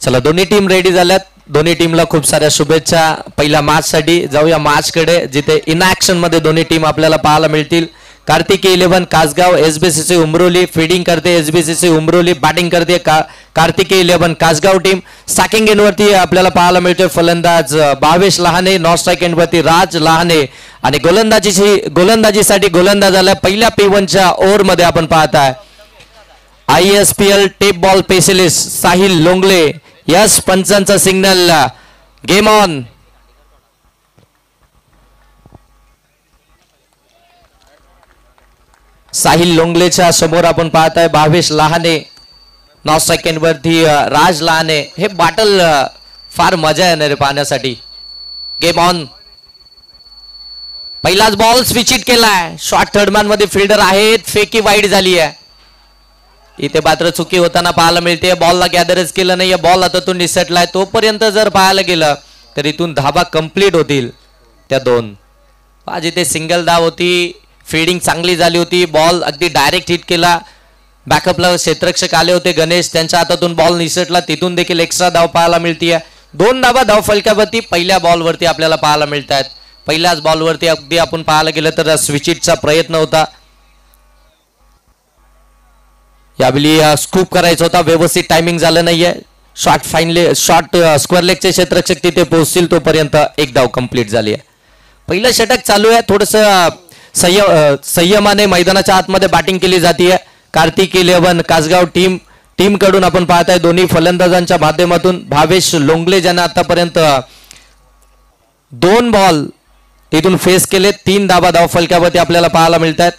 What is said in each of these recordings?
चला दोन्ही team ready झाल्यात. दोन्ही टीमला खूप साऱ्या शुभेच्छा पहिल्या मॅच साठी. जाऊया मॅच कडे जिथे इन ऍक्शन मध्ये दोन्ही टीम आपल्याला पाहायला मिळतील. कार्तिकी 11 कासगाव एसबीसीसी उमरोली फिडिंग करते. एसबीसीसी उमरोली बॅटिंग करते. Kartiki 11 Kasgaon team. Striking and वरती आपल्याला पाहायला मिळतोय फलंदाज Bhavesh Lahane. Non strike end वरती राज लहाने आणि गोलंदाजीसाठी गोलंदाजाला पहिल्या P1च्या ओव्हर मध्ये आपण पाहताय ISPL tape ball specialist Sahil Longle. Yes पंचांचा सिग्नल. Game on. साहिल लोंगलेच्या समोर आपण पाहताय Bhavesh Lahane. Non strike end वरती राज लहाने. हे बॅटल फार मजा येणार आहे पाहण्यासाठी. Game on. पहिलाच बॉल स्विच हिट केलाय. शॉर्ट थर्डमॅन मध्ये फिल्डर आहेत. फेकी वाईड झाली आहे. इथे मात्र चुकी होताना पाहायला मिळते. बॉलला गॅदरच केलं नाही. बॉल आता तो निसटलाय. तोपर्यंत जर पाहायला गेलं तर इथून धाबा कंप्लीट होतील त्या दोन. आज इथे सिंगल धाव होती. फिल्डिंग चांगली झाली होती. बॉल अगदी डायरेक्ट हिट केला. बॅकअपला क्षेत्ररक्षक आले होते गणेश. त्यांच्या हातातून बॉल निसटला. तिथून देखील एक्स्ट्रा धाव पाहायला मिळतीये. 2 धावा धाव फलकावरती पहिल्या बॉलवरती आपल्याला पाहायला मिळत आहेत. पहिल्याच बॉलवरती अगदी आपण पाहायला गेलं तर स्विच हिटचा प्रयत्न होता. यावेळी स्कूप करायचा होता. व्यवस्थित टायमिंग झालं नाहीये. शॉर्ट स्क्वेअर लेगचे क्षेत्ररक्षक तिथे पोहोचतील तोपर्यंत एक धाव कंप्लीट झाली आहे. पहिलं षटक चालू आहे. थोडस संयमाने मैदानाच्या आतमध्ये बॅटिंग केली जाते. कार्तिक 11 कासगाव टीम कडून आपण पाहताय दोन्ही फलंदाजांच्या माध्यमातून भावेश लोंगले ज्यांना आतापर्यंत 2 बॉल इथून फेस केले. 3 धावा धाव फलकावरती आपल्याला पाहायला मिळत आहेत.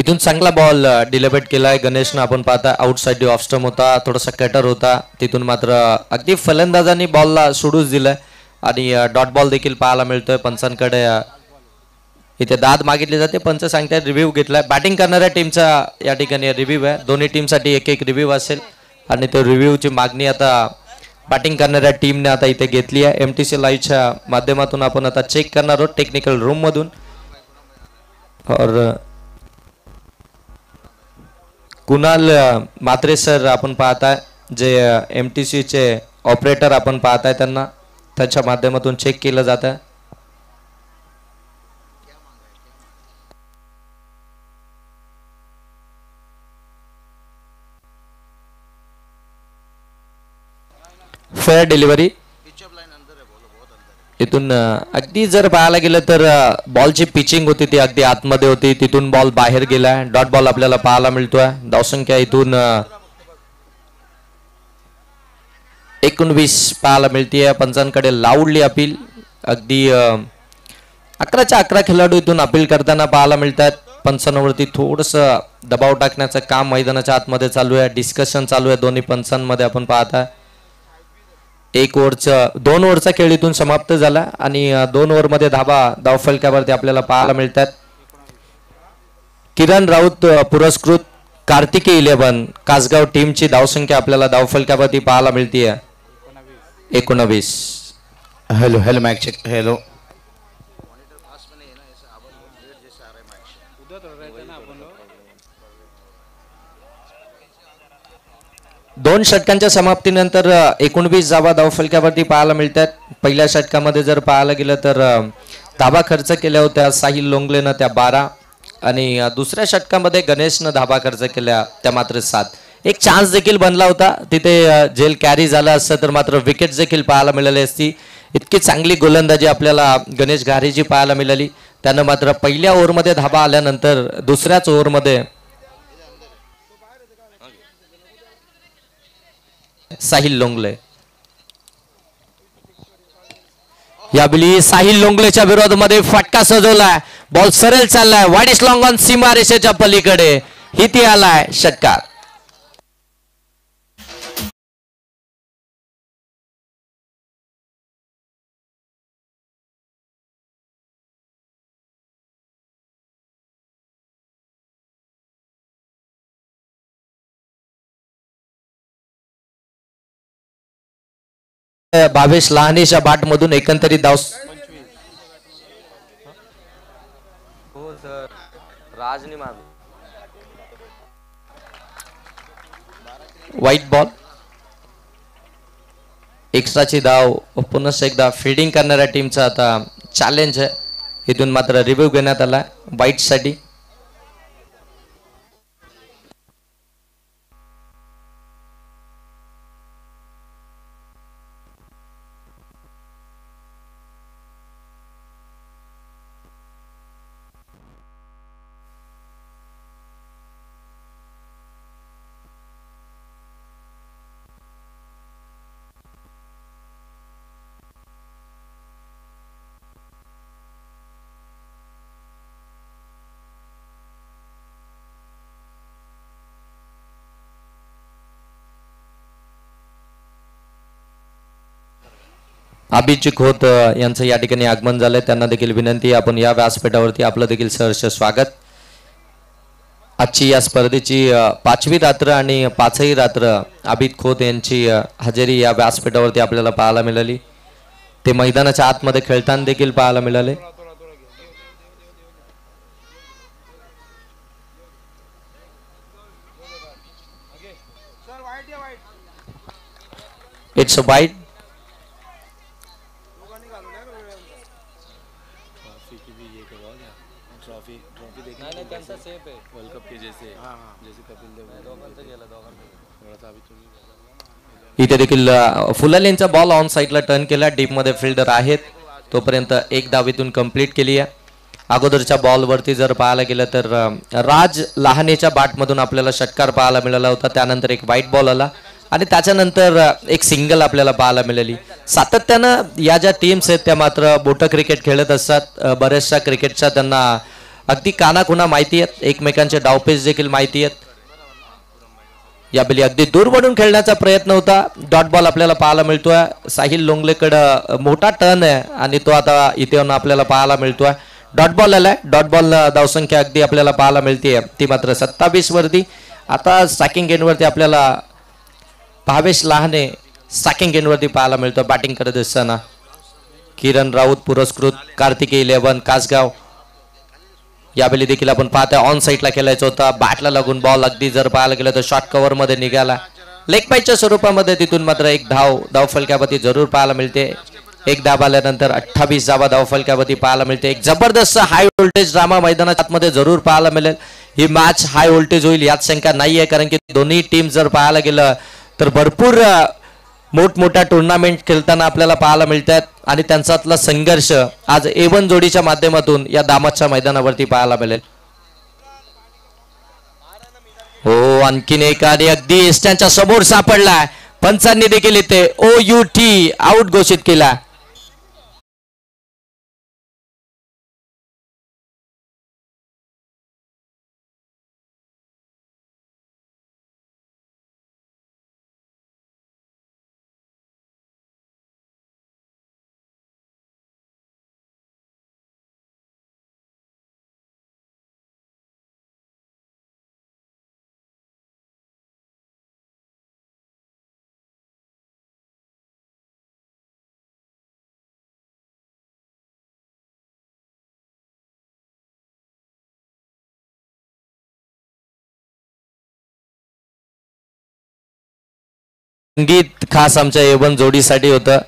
इथून चांगला बॉल डिलिव्हर्ड केलाय गणेशनं. आपण पाहता आउटसाइड ऑफ स्टंप होता, थोडासा कटर होता, तिथून मात्र अगदी फलंदाजांनी बॉलला सोडूच दिलाय आणि डॉट बॉल देखील पाहायला मिळतोय. पंचांकडे इथे दाद मागितली जाते, पंच सांगतात रिव्ह्यू घेतलाय. बॅटिंग करणाऱ्या टीमचा या ठिकाणी रिव्ह्यू आहे. दोन्ही टीमसाठी एक एक रिव्ह्यू असेल आणि तो रिव्ह्यूची मागणी आता बॅटिंग करणाऱ्या टीमने आता इथे घेतली आहे. MTC लाईव्हच्या माध्यमातून आपण आता चेक करणार आहोत टेक्निकल रूम मधून. और कुणाल मात्रे सर आपण पाहताय, जे MTCचे ऑपरेटर आपण पाहताय, त्यांच्या माध्यमातून चेक केलं जात आहे. फेअर डिलिव्हरी इथून अगदी जर पाहायला गेलं तर बॉलची पिचिंग होती ती अगदी आतमध्ये होती, तिथून बॉल बाहेर गेलाय. डॉट बॉल आपल्याला पाहायला मिळतोय. धावसंख्या इथून 19 पाहायला मिळते. पंचांकडे लाऊडली अपील, अगदी 11च्या 11 खेळाडू इथून अपील करताना पाहायला मिळतात. पंचांवरती थोडस दबाव टाकण्याचं काम मैदानाच्या आतमध्ये चालू आहे. डिस्कशन चालू आहे दोन्ही पंचांमध्ये. आपण पाहता 2 ओव्हरचा खेळ इथून समाप्त झाला आणि 2 ओव्हरमध्ये धाव फलकावरती आपल्याला पाहायला मिळतात. किरण राऊत पुरस्कृत कार्तिकी 11 कासगाव टीमची धावसंख्या आपल्याला धावफलकावरती पाहायला मिळते 19. Hello hello mike check. Hello दोन षटकांच्या समाप्तीनंतर 19 धावा धावफलकावरती पाहायला मिळतात. पहिल्या षटकामध्ये जर पाहायला गेलं तर धाबा खर्च केल्या होत्या साहिल लोंगलेनं, त्या 12, आणि दुसऱ्या षटकामध्ये गणेशनं धाबा खर्च केल्या त्या मात्र 7. एक चान्स देखील बनला होता तिथे, जेल कॅरी झाला असतं तर मात्र विकेट देखील पाहायला मिळाली असती. इतकी चांगली गोलंदाजी आपल्याला गणेश घारेची पाहायला मिळाली. त्यानं मात्र पहिल्या ओव्हरमध्ये धाबा आल्यानंतर दुसऱ्याच ओव्हरमध्ये साहिल लोंगले याबली साहिल लोंगलेच्या विरोधामध्ये फटका सजवलाय. बॉल सरळ चाललाय, वाईड इज लॉंग ऑन सीमा रेषेच्या पलीकडे, हिती आलाय षटकार. भावेश लहानेच्या बाट मधून एकंदरीत धाव व्हाईट बॉल, एक्स्ट्राची धाव. पुन्हा एकदा फिल्डिंग करणाऱ्या टीमचा आता चॅलेंज आहे. इथून मात्र रिव्ह्यू घेण्यात आला व्हाईट साठी. अभिजित खोत यांचं या ठिकाणी आगमन झालंय. त्यांना देखील विनंती, आपण या व्यासपीठावरती आपलं देखील सहर्ष स्वागत. आजची या स्पर्धेची 5वी रात्र आणि 5ही रात्र अभिजित खोत यांची हजेरी या व्यासपीठावरती आपल्याला पाहायला मिळाली. ते मैदानाच्या आतमध्ये खेळताना देखील पाहायला मिळाले. It's a wide. इथे देखील फुलालेंचा बॉल ऑन साइडला टर्न केला. डीप मध्ये फिल्डर आहेत, तोपर्यंत एक धावेतून कंप्लीट केली आहे. अगोदरच्या बॉलवरती जर पाहायला गेलं तर राज लहानेच्या बॅटमधून आपल्याला षटकार पाहायला मिळाला होता. त्यानंतर एक व्हाईट बॉल आला आणि त्याच्यानंतर एक सिंगल आपल्याला पाहायला मिळाली. सातत्यानं या ज्या टीम्स आहेत त्या मात्र बोटं क्रिकेट खेळत असतात. बऱ्याचशा क्रिकेटच्या त्यांना अगदी कानाकुना माहिती आहेत, एकमेकांचे डावपेच देखील माहिती आहेत. यावेळी अगदी दूरवरून खेळण्याचा प्रयत्न होता. डॉट बॉल आपल्याला पाहायला मिळतोय. साहिल लोंगलेकडं मोठा टर्न आहे आणि तो आता इथे येऊन आपल्याला पाहायला मिळतोय. डॉट बॉल आलाय. डॉट बॉल धावसंख्या अगदी आपल्याला पाहायला मिळते, ती मात्र 27 वरती. आता स्टॅकिंग एंडवरती आपल्याला भावेश लहाने स्टॅकिंग एंडवरती पाहायला मिळतो बॅटिंग करत असताना. किरण राऊत पुरस्कृत कार्तिकी 11 कासगाव. यावेळी देखील आपण पाहतोय ऑन साईडला खेळायचं होता, बॅटला लागून बॉल अगदी जर पाहायला गेलं तर शॉर्ट कव्हर मध्ये निघाला. लेग पाईच्या स्वरूपामध्ये तिथून मात्र एक धाव फलकावरती जरूर पाहायला मिळते. एक धाव आल्यानंतर 28 धावा धाव फलकावरती पाहायला मिळते. एक जबरदस्त हाय व्होल्टेज ड्रामा मैदानाच्या आतमध्ये जरूर पाहायला मिळेल. ही मॅच हाय व्होल्टेज होईल यात शंका नाहीये, कारण की दोन्ही टीम जर पाहायला गेलं तर भरपूर मोठमोठ्या टुर्नामेंट खेळताना आपल्याला पाहायला मिळतात आणि त्यांच्यातला संघर्ष आज A1 जोडीच्या माध्यमातून या दामाच्या मैदानावरती पाहायला मिळेल. हो, आणखीन एक आणि अगदी एस्ट्यांच्या समोर सापडलाय. पंचांनी देखील इथे OUT आउट घोषित केला. संगीत खास आमच्या A1 जोडीसाठी होतं.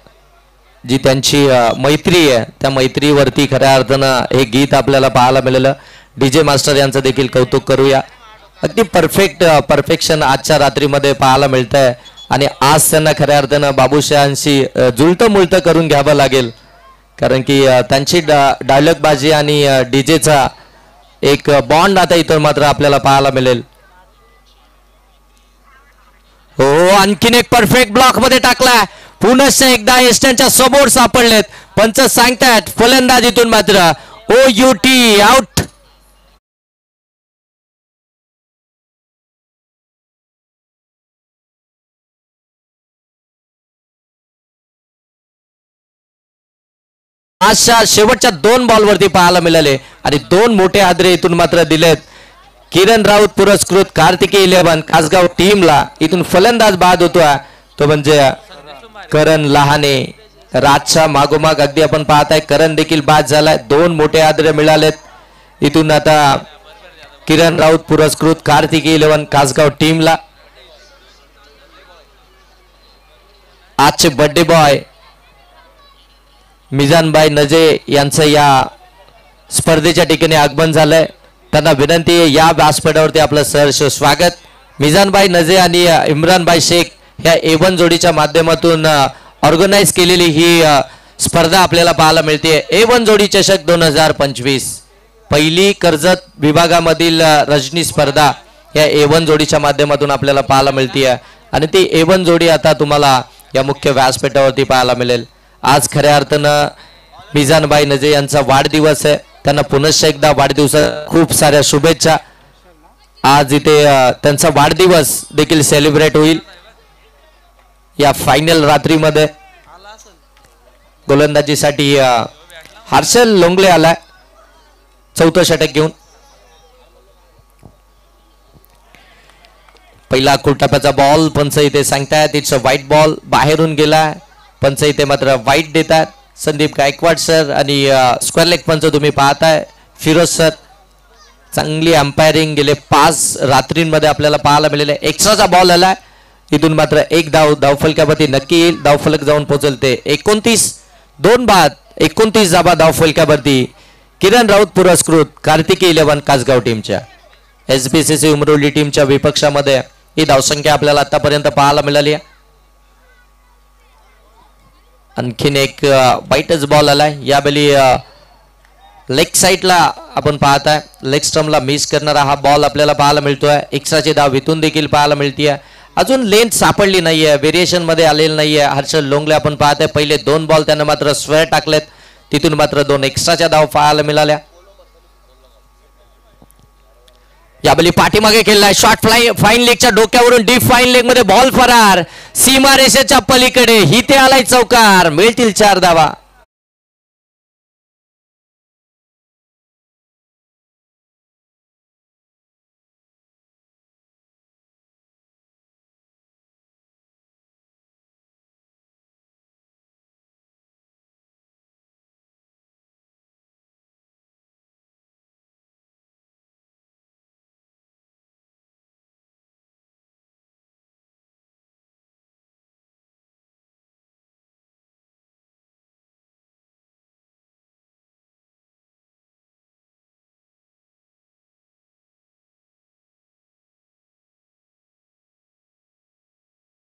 जी त्यांची मैत्री आहे त्या मैत्रीवरती खऱ्या अर्थानं हे गीत आपल्याला पाहायला मिळालं. DJ मास्टर यांचं देखील कौतुक करूया. अगदी परफेक्शन आजच्या रात्रीमध्ये पाहायला मिळत आहे आणि आज त्यांना खऱ्या अर्थानं बाबूशहांशी जुळतं मुळतं करून घ्यावं लागेल, कारण की त्यांची डायलॉग बाजी आणि डीजेचा एक बॉन्ड आता इथं मात्र आपल्याला पाहायला मिळेल. हो, आणखीन एक परफेक्ट ब्लॉक मध्ये टाकलाय. पुनश्च एकदा एस्टनच्या समोर सापडलेत. पंच सांगतायत फलंदाजीतून मात्र OUT आउट. आजच्या शेवटच्या 2 बॉलवरती पाहायला मिळाले आणि 2 मोठे हादरे इथून मात्र दिलेत. किरण राऊत पुरस्कृत कार्तिकी 11 कासगाव टीमला इथून फलंदाज बाद होतोय तो म्हणजे करण लहाने. राजच्या मागोमाग अगदी आपण पाहताय करण देखील बाद झालाय. 2 मोठे हादरे मिळालेत. इथून आता किरण राऊत पुरस्कृत कार्तिकी 11 कासगाव टीमला. आजचे बर्थडे बॉय मिजानबाई नजे यांचं या स्पर्धेच्या ठिकाणी आगमन झालंय. त्यांना विनंती आहे या व्यासपीठावरती आपलं सहर्ष स्वागत. मिजानबाई नजे आणि इम्रानबाई शेख या A1 जोडीच्या माध्यमातून ऑर्गनाइज केलेली ही स्पर्धा आपल्याला पाहायला मिळते. A1 जोडी चषक 2025 पहिली कर्जत विभागामधील रजनी स्पर्धा या A1 जोडीच्या माध्यमातून आपल्याला पाहायला मिळते आणि ती A1 जोडी आता तुम्हाला या मुख्य व्यासपीठावरती पाहायला मिळेल. आज खऱ्या अर्थानं मिजानबाई नजे यांचा वाढदिवस आहे. त्यांना पुनश्च एकदा वाढदिवसाच्या खूप साऱ्या शुभेच्छा. आज इथे त्यांचा वाढदिवस देखील सेलिब्रेट होईल. या फायनल रात्रीमध्ये गोलंदाजीसाठी हर्षल लोंगले आलाय 4थं षटक घेऊन. पहिला कुलटप्प्याचा बॉल पंच इथे सांगतायत इट्स अ व्हाईट बॉल. बाहेरून गेला. पंच इथे मात्र व्हाईट देतात. संदीप गायकवाड सर आणि स्क्वेअर लेग पंच तुम्ही पाहताय फिरोज सर. चांगली अंपायरिंग गेले 5 रात्रींमध्ये आपल्याला पाहायला मिळेल. एक्स्ट्राचा बॉल आलाय. इथून मात्र एक धावफलकावरती नक्की येईल. धावफलक जाऊन पोहोचल ते 29. 2 बाद 29 धावा धावफलकावरती. किरण राऊत पुरस्कृत कार्तिकी 11 कासगाव टीमच्या SBCC उमरोली टीमच्या विपक्षामध्ये ही धावसंख्या आपल्याला आतापर्यंत पाहायला मिळाली आहे. आणखीन एक वाईटच बॉल आलाय. यावेळी लेग साईडला आपण पाहताय लेग स्टम्पला मिस करणारा हा बॉल आपल्याला पाहायला मिळतोय. एक्स्ट्राची धाव इथून देखील पाहायला मिळतीये. अजून लेंथ सापडली नाहीये, व्हेरिएशन मध्ये आलेलं नाहीये. हर्षल लोंगले आपण पाहताय पहिले 2 बॉल त्यांना मात्र स्क्वेअर टाकलेत. तिथून मात्र 2 एक्स्ट्राच्या धाव पाहायला मिळाल्या. यावेळी पाठीमागे केलाय शॉर्ट फाईन लेगच्या डोक्यावरून डीप फाईन लेग मध्ये बॉल फरार, सीमा रेषेच्या पलीकडे, इथे आलाय चौकार, मिळतील 4 धावा.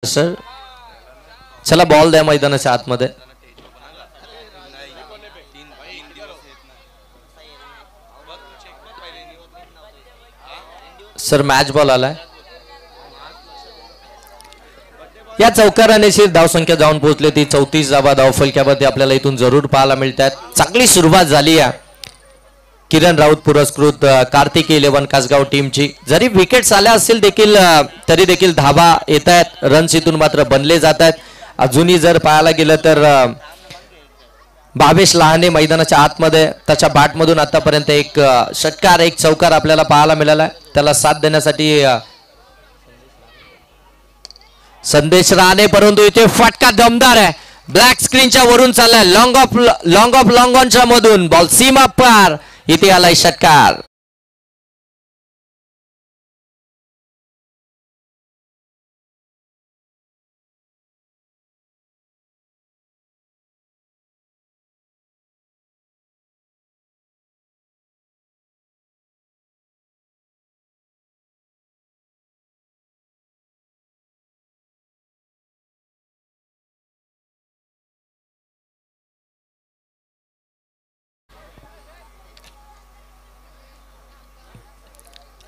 सर चला बॉल द्या मैदानाच्या आतमध्ये. सर मॅच बॉल आलाय. या चौकाराने धावसंख्या जाऊन पोहोचली ती 34 धावा धावफलक्यामध्ये आपल्याला इथून जरूर पाहायला मिळतात. चांगली सुरुवात झाली या किरण राऊत पुरस्कृत कार्तिकी 11 कासगाव टीमची. जरी विकेट्स आल्या असतील देखील तरी देखील धावा येत आहेत, रन्स इथून मात्र बनले जात आहेत. अजूनही जर पाहायला गेलं तर भावेश लहाने मैदानाच्या आतमध्ये त्याच्या बॅटमधून आतापर्यंत एक षटकार एक चौकार आपल्याला पाहायला मिळाला. त्याला साथ देण्यासाठी संदेश राणे, परंतु इथे फटका दमदार आहे, ब्लॅक स्क्रीनच्या वरून चाललाय, लॉंग ऑनच्या मधून बॉल सीमा पार, इथे आलाय षटकार.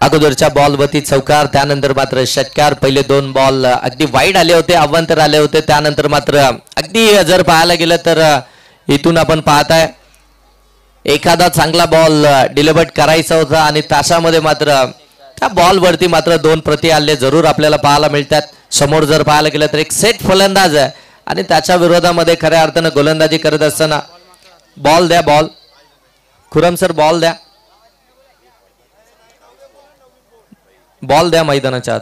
अगोदरच्या बॉलवरती चौकार, त्यानंतर मात्र षटकार. पहिले 2 बॉल अगदी वाईड आले होते, अवांतर आले होते, त्यानंतर मात्र अगदी जर पाहायला गेलं तर इथून आपण पाहताय एखादा चांगला बॉल डिलिव्हर्ड करायचा होता आणि तासामध्ये मात्र त्या बॉलवरती मात्र 2 प्रति आले जरूर आपल्याला पाहायला मिळतात. समोर जर पाहायला गेलं तर एक सेट फलंदाज आहे आणि त्याच्या विरोधामध्ये खऱ्या अर्थानं गोलंदाजी करत असताना बॉल द्या, बॉल खुरम सर, बॉल द्या, बॉल द्या मैदानाच्या आत.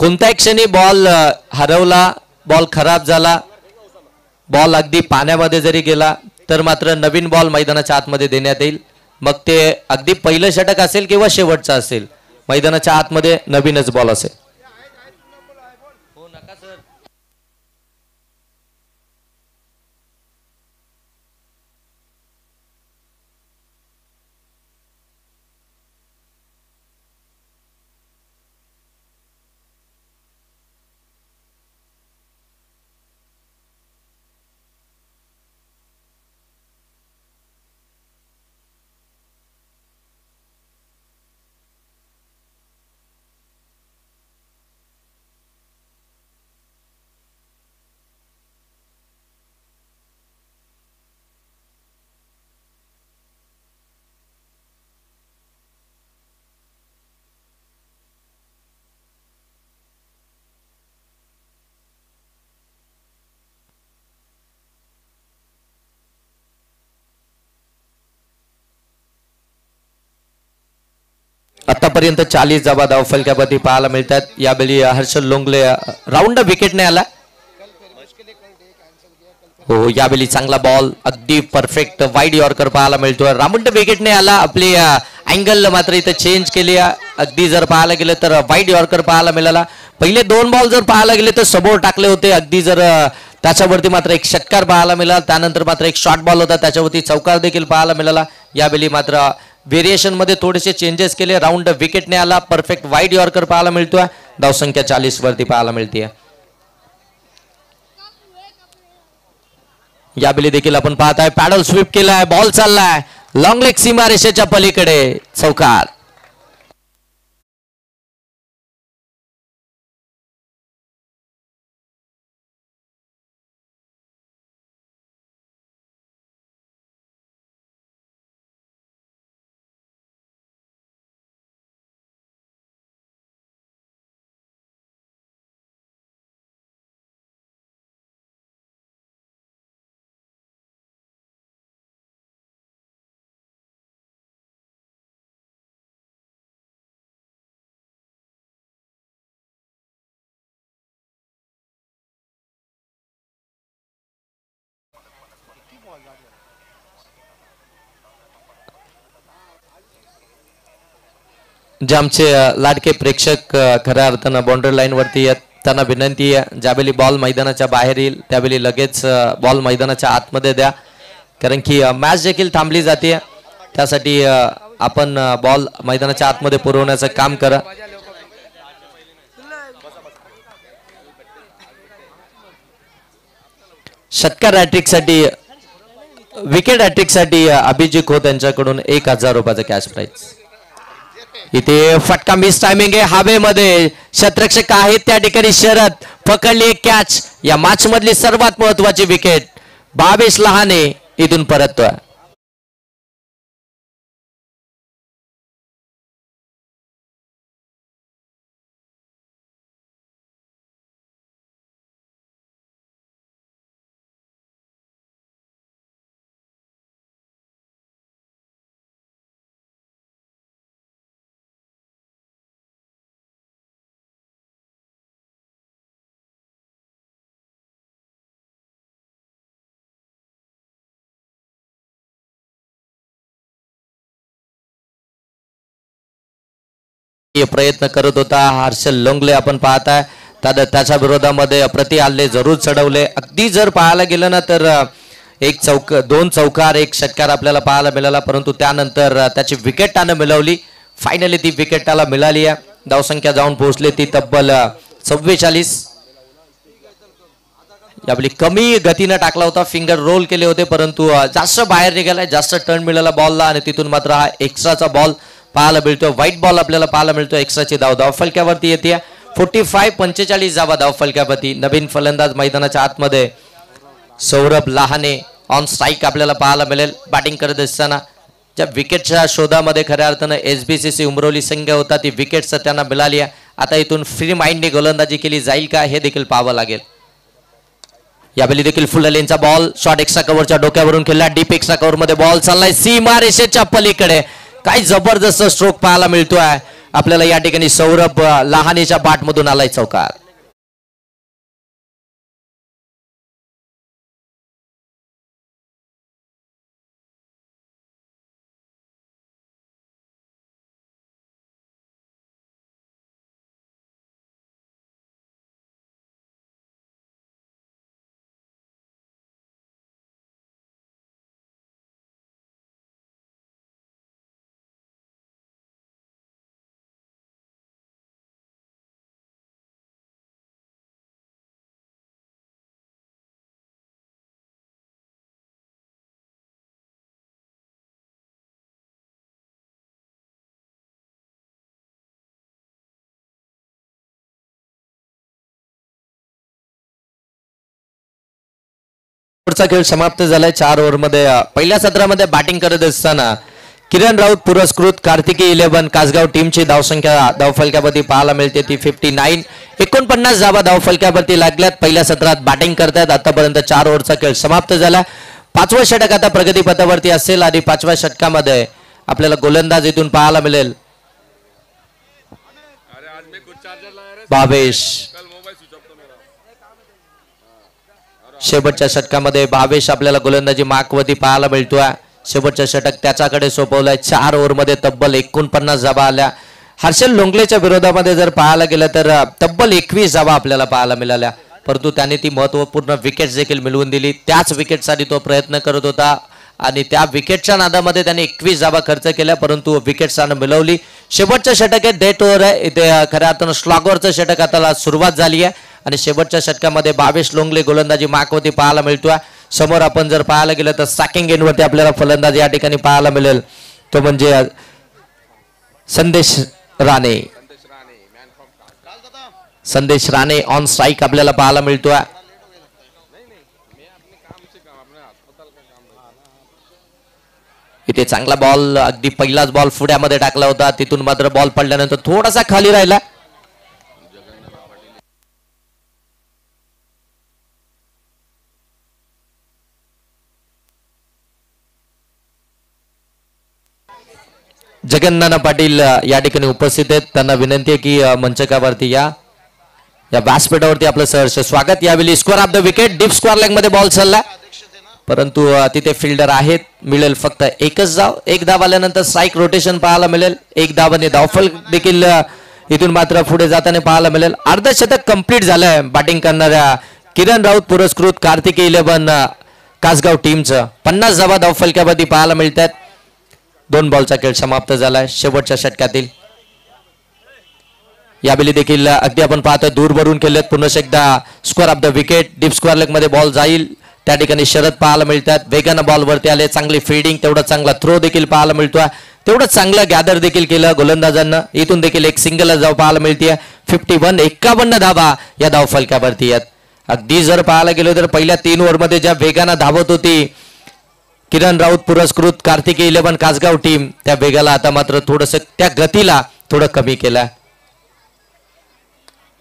कोणत्याही क्षणी बॉल हरवला, बॉल खराब झाला, बॉल अगदी पाण्यामध्ये जरी गेला तर मात्र नवीन बॉल मैदानाच्या आतमध्ये देण्यात येईल. मग ते अगदी पहिलं षटक असेल किंवा शेवटचं असेल, मैदानाच्या आतमध्ये नवीनच बॉल असेल. आतापर्यंत 40 धावा धावफलक्यावरती पाहायला मिळतात. यावेळी हर्षल लोंगले राऊंड विकेटने आला. हो, यावेळी चांगला बॉल अगदी परफेक्ट वाईड यॉर्कर पाहायला मिळतोय. राऊंड विकेटने आला. आपली अँगल मात्र इथे चेंज केली. अगदी जर पाहायला गेलं तर वाईड यॉर्कर पाहायला मिळाला. पहिले 2 बॉल जर पाहायला गेले तर समोर टाकले होते. अगदी जर त्याच्यावरती मात्र एक षटकार पाहायला मिळाला. त्यानंतर मात्र एक शॉर्ट बॉल होता, त्याच्यावरती चौकार देखील पाहायला मिळाला. यावेळी मात्र व्हेरिएशन मध्ये थोडेसे चेंजेस केले. राऊंड विकेटने आला. परफेक्ट वाईड यॉर्कर पाहायला मिळतोय. धावसंख्या 40 वरती पाहायला मिळते. यावेळी देखील आपण पाहताय पॅडल स्वीप केलाय, बॉल चाललाय लॉंग लेग सीमा रेषेच्या पलीकडे, चौकार. जे आमचे लाडके प्रेक्षक खऱ्या अर्थानं बाउंड्री लाईन वरती आहेत त्यांना विनंती आहे, ज्यावेळी बॉल मैदानाच्या बाहेर येईल त्यावेळी लगेच बॉल मैदानाच्या आतमध्ये द्या, कारण की मॅच देखील थांबली जाते. त्यासाठी आपण बॉल मैदानाच्या आतमध्ये पुरवण्याचं काम करा. षटकार हॅट्रिक साठी विकेट हॅट्रिक साठी अभिजित खोत यांच्याकडून 1000 रुपयाचं कॅश प्राइज. इथे फटका मिस टायमिंग आहे हवेमध्ये, शतरक्षक आहेत त्या ठिकाणी. शरद पकडली एक कॅच. या मॅच मधली सर्वात महत्वाची विकेट 22 लहाने इथून परततोय. प्रयत्न करत होता हर्षल लोंगले आपण पाहताय. त्याच्या विरोधामध्ये प्रति हल्ले जरूर चढवले. अगदी जर पाहायला गेलं ना तर दोन चौकार एक षटकार आपल्याला पाहायला मिळाला, परंतु त्यानंतर त्याची विकेट त्यानं मिळवली. फायनली ती विकेट त्याला मिळाली आहे. धावसंख्या जाऊन पोहोचली ती तब्बल 44. यावेळी कमी गतीनं टाकला होता, फिंगर रोल केले होते, परंतु जास्त बाहेर निघाला, जास्त टर्न मिळाला बॉलला आणि तिथून मात्र हा एक्स्ट्राचा बॉल पाहायला मिळतोय. व्हाईट बॉल आपल्याला पाहायला मिळतोय. एक्स्ट्राची धाव फलक्यावरती येते 45 धावा धाव फलक्यावरती. नवीन फलंदाज मैदानाच्या आतमध्ये सौरभ लहाने ऑन स्ट्राईक आपल्याला पाहायला मिळेल. बॅटिंग करत असताना ज्या विकेटच्या शोधामध्ये खऱ्या अर्थानं SBCC उमरोली संघ होता ती विकेट त्यांना मिळाली आहे. आता इथून फ्री माइंडने गोलंदाजी केली जाईल का हे देखील पाहावं लागेल. यावेळी देखील फुल लेनचा बॉल शॉर्ट एक्स्ट्रा कव्हरच्या डोक्यावरून खेळला. डीप एक्स्ट्रा कव्हर मध्ये बॉल चाललाय सीमा रेषेच्या पलीकडे. काय जबरदस्त स्ट्रोक पाहायला मिळतोय आपल्याला या ठिकाणी. सौरभ लहानेच्या बॅट मधून आलाय चौकार. पुढचा खेळ समाप्त झालाय. 4 ओव्हरमध्ये पहिल्या सत्रामध्ये बॅटिंग करत असताना किरण राऊत पुरस्कृत कार्तिकी 11 कासगाव टीमची धावसंख्या धावफलक्यावरती पाहायला मिळते ती 59. 49 धावा धावफलक्यावरती लागल्यात. पहिल्या सत्रात बॅटिंग करतायत. आतापर्यंत 4 ओव्हरचा खेळ समाप्त झाला. 5वं षटक आता प्रगतीपथावरती असेल आणि 5व्या षटकामध्ये आपल्याला गोलंदाज इथून पाहायला मिळेल भावेश. शेवटच्या षटकामध्ये भावेश आपल्याला गोलंदाजी मार्कवरती पाहायला मिळतोय. शेवटच्या षटक त्याच्याकडे सोपवलंय. 4 ओव्हरमध्ये तब्बल 49 धावा आल्या. हर्षल लोंगलेच्या विरोधामध्ये जर पाहायला गेलं तर तब्बल 21 धावा आपल्याला पाहायला मिळाल्या, परंतु त्याने ती महत्वपूर्ण विकेट्स देखील मिळवून दिली. त्याच विकेटसाठी तो प्रयत्न करत होता आणि त्या विकेटच्या नादामध्ये त्याने 21 धावा खर्च केल्या, परंतु विकेट्स त्यानं मिळवली. शेवटचं षटक आहे, डेट ओव्हर आहे. इथे खऱ्या अर्थानं स्लॉगवरचं षटक आता सुरुवात झाली आहे आणि शेवटच्या षटकामध्ये भावेश लोंगले गोलंदाजी मार्कवरती पाहायला मिळतोय. समोर आपण जर पाहायला गेलं तर सॅकिंग एंडवरती आपल्याला फलंदाज या ठिकाणी पाहायला मिळेल, तो म्हणजे संदेश राणे. संदेश राणे ऑन स्ट्राईक आपल्याला पाहायला मिळतोय. इथे चांगला बॉल, अगदी पहिलाच बॉल फुड्यामध्ये टाकला होता, तिथून मात्र बॉल पडल्यानंतर थोडासा खाली राहिला. जगन्नाथ पाटील या ठिकाणी उपस्थित आहेत. त्यांना विनंती आहे की मंचकावरती या व्यासपीठावरती आपलं सहर्ष स्वागत. यावेळी score of the wicket deep square leg मध्ये बॉल चालला, परंतु तिथे फिल्डर आहेत, मिळेल फक्त एकच धाव. एक धाव आल्यानंतर स्ट्राईक रोटेशन पाहायला मिळेल. एक धावाने धावफलक देखील इथून मात्र पुढे जाताना पाहायला मिळेल. अर्धशतक कंप्लीट झालंय बॅटिंग करणाऱ्या किरण राऊत पुरस्कृत कार्तिकी 11 कासगाव टीमचं. 50 धावा धावफलकावरती पाहायला मिळतात. 2 बॉलचा खेळ समाप्त झालाय शेवटच्या षटकातील. यावेळी देखील अगदी आपण पाहतोय दूर भरून केलेत. पुन्हा एकदा square of the wicket, deep square leg मध्ये बॉल जाईल त्या ठिकाणी शरद पाहायला मिळतात. वेगानं बॉल वरती आले, चांगली फिल्डिंग, तेवढा चांगला थ्रो देखील पाहायला मिळतोय. तेवढं चांगलं गॅदर देखील केलं गोलंदाजांना. इथून देखील एक सिंगल धाव पाहायला मिळते. 51 धावा या धावफलकावरती आहेत. अगदी जर पाहायला गेलो तर पहिल्या 3 ओव्हरमध्ये ज्या वेगानं धावत होती किरण राऊत पुरस्कृत कार्तिकी 11 कासगाव टीम, त्या वेगाला आता मात्र थोडंसं त्या गतीला थोडं कमी केलं.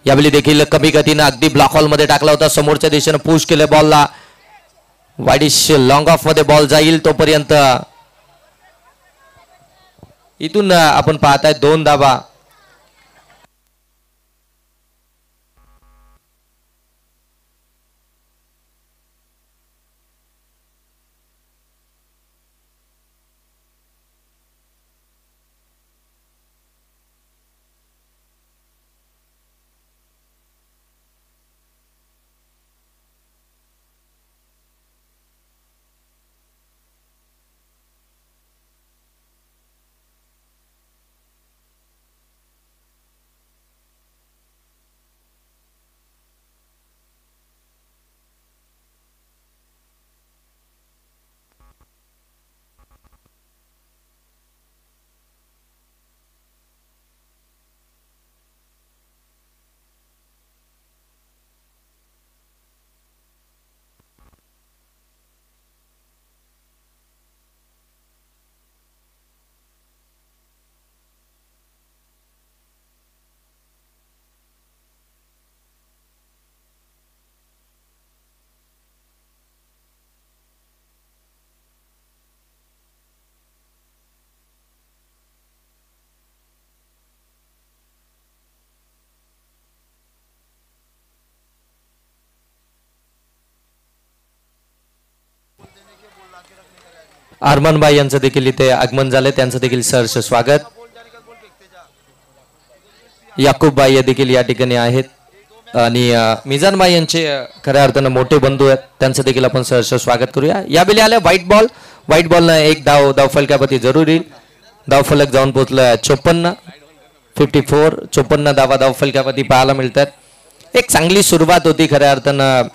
यावेळी देखील कमी गतीनं अगदी ब्लॉक हॉल मध्ये टाकला होता. समोरच्या दिशेनं पुश केलं बॉलला. वाईडिश लॉंग ऑफ मध्ये बॉल जाईल तोपर्यंत इथून आपण पाहताय 2 धावा. अरमानबाई यांचं देखील इथे आगमन झाले, त्यांचं देखील सहर्ष स्वागत. याकूबबाई देखील या ठिकाणी आहेत आणि मिजानबाई यांचे खऱ्या अर्थानं मोठे बंधू आहेत, त्यांचं देखील आपण सहर्ष स्वागत करूया. यावेळी आल्या व्हाईट बॉलनं एक धावफलकावरती जरूर येईल. धावफलक जाऊन पोहोचलं 54 धावा धावफलकावरती पाहायला मिळतात. एक चांगली सुरुवात होती खऱ्या अर्थानं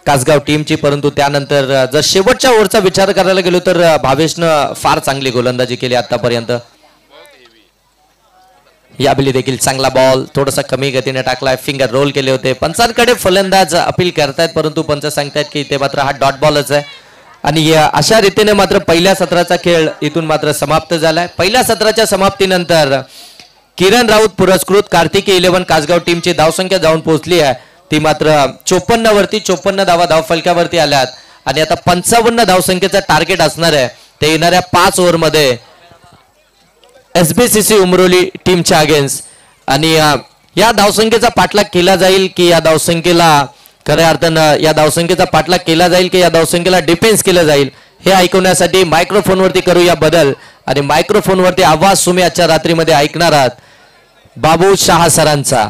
कासगाव टीमची, परंतु त्यानंतर जर शेवटच्या ओव्हरचा विचार करायला गेलो तर भावेशनं फार चांगली गोलंदाजी केली आतापर्यंत. यावेळी देखील चांगला बॉल थोडासा कमी गतीने टाकलाय, फिंगर रोल केले होते. पंचांकडे फलंदाज अपील करतायत, परंतु पंच सांगतायत की ते मात्र हा डॉट बॉलच आहे. आणि अशा रीतीने मात्र पहिल्या सत्राचा खेळ इथून मात्र समाप्त झालाय. पहिल्या सत्राच्या समाप्तीनंतर किरण राऊत पुरस्कृत कार्तिकी 11 कासगाव टीमची धावसंख्या जाऊन पोहोचली आहे ती मात्र 54 धावा धावफलकावरती आल्यात. आणि आता 55 धावसंख्येचा टार्गेट असणार आहे ते येणाऱ्या 5 ओव्हरमध्ये SBCC उमरोली टीमच्या अगेन्स्ट. आणि या धावसंख्येचा पाठलाग केला जाईल की या धावसंख्येला खऱ्या अर्थानं या धावसंख्येचा पाठलाग केला जाईल की या धावसंख्येला डिफेन्स केलं जाईल हे ऐकवण्यासाठी मायक्रोफोनवरती करूया बदल. आणि मायक्रोफोनवरती आवाज तुम्ही आजच्या रात्रीमध्ये ऐकणार आहात बाबू शहा सरांचा.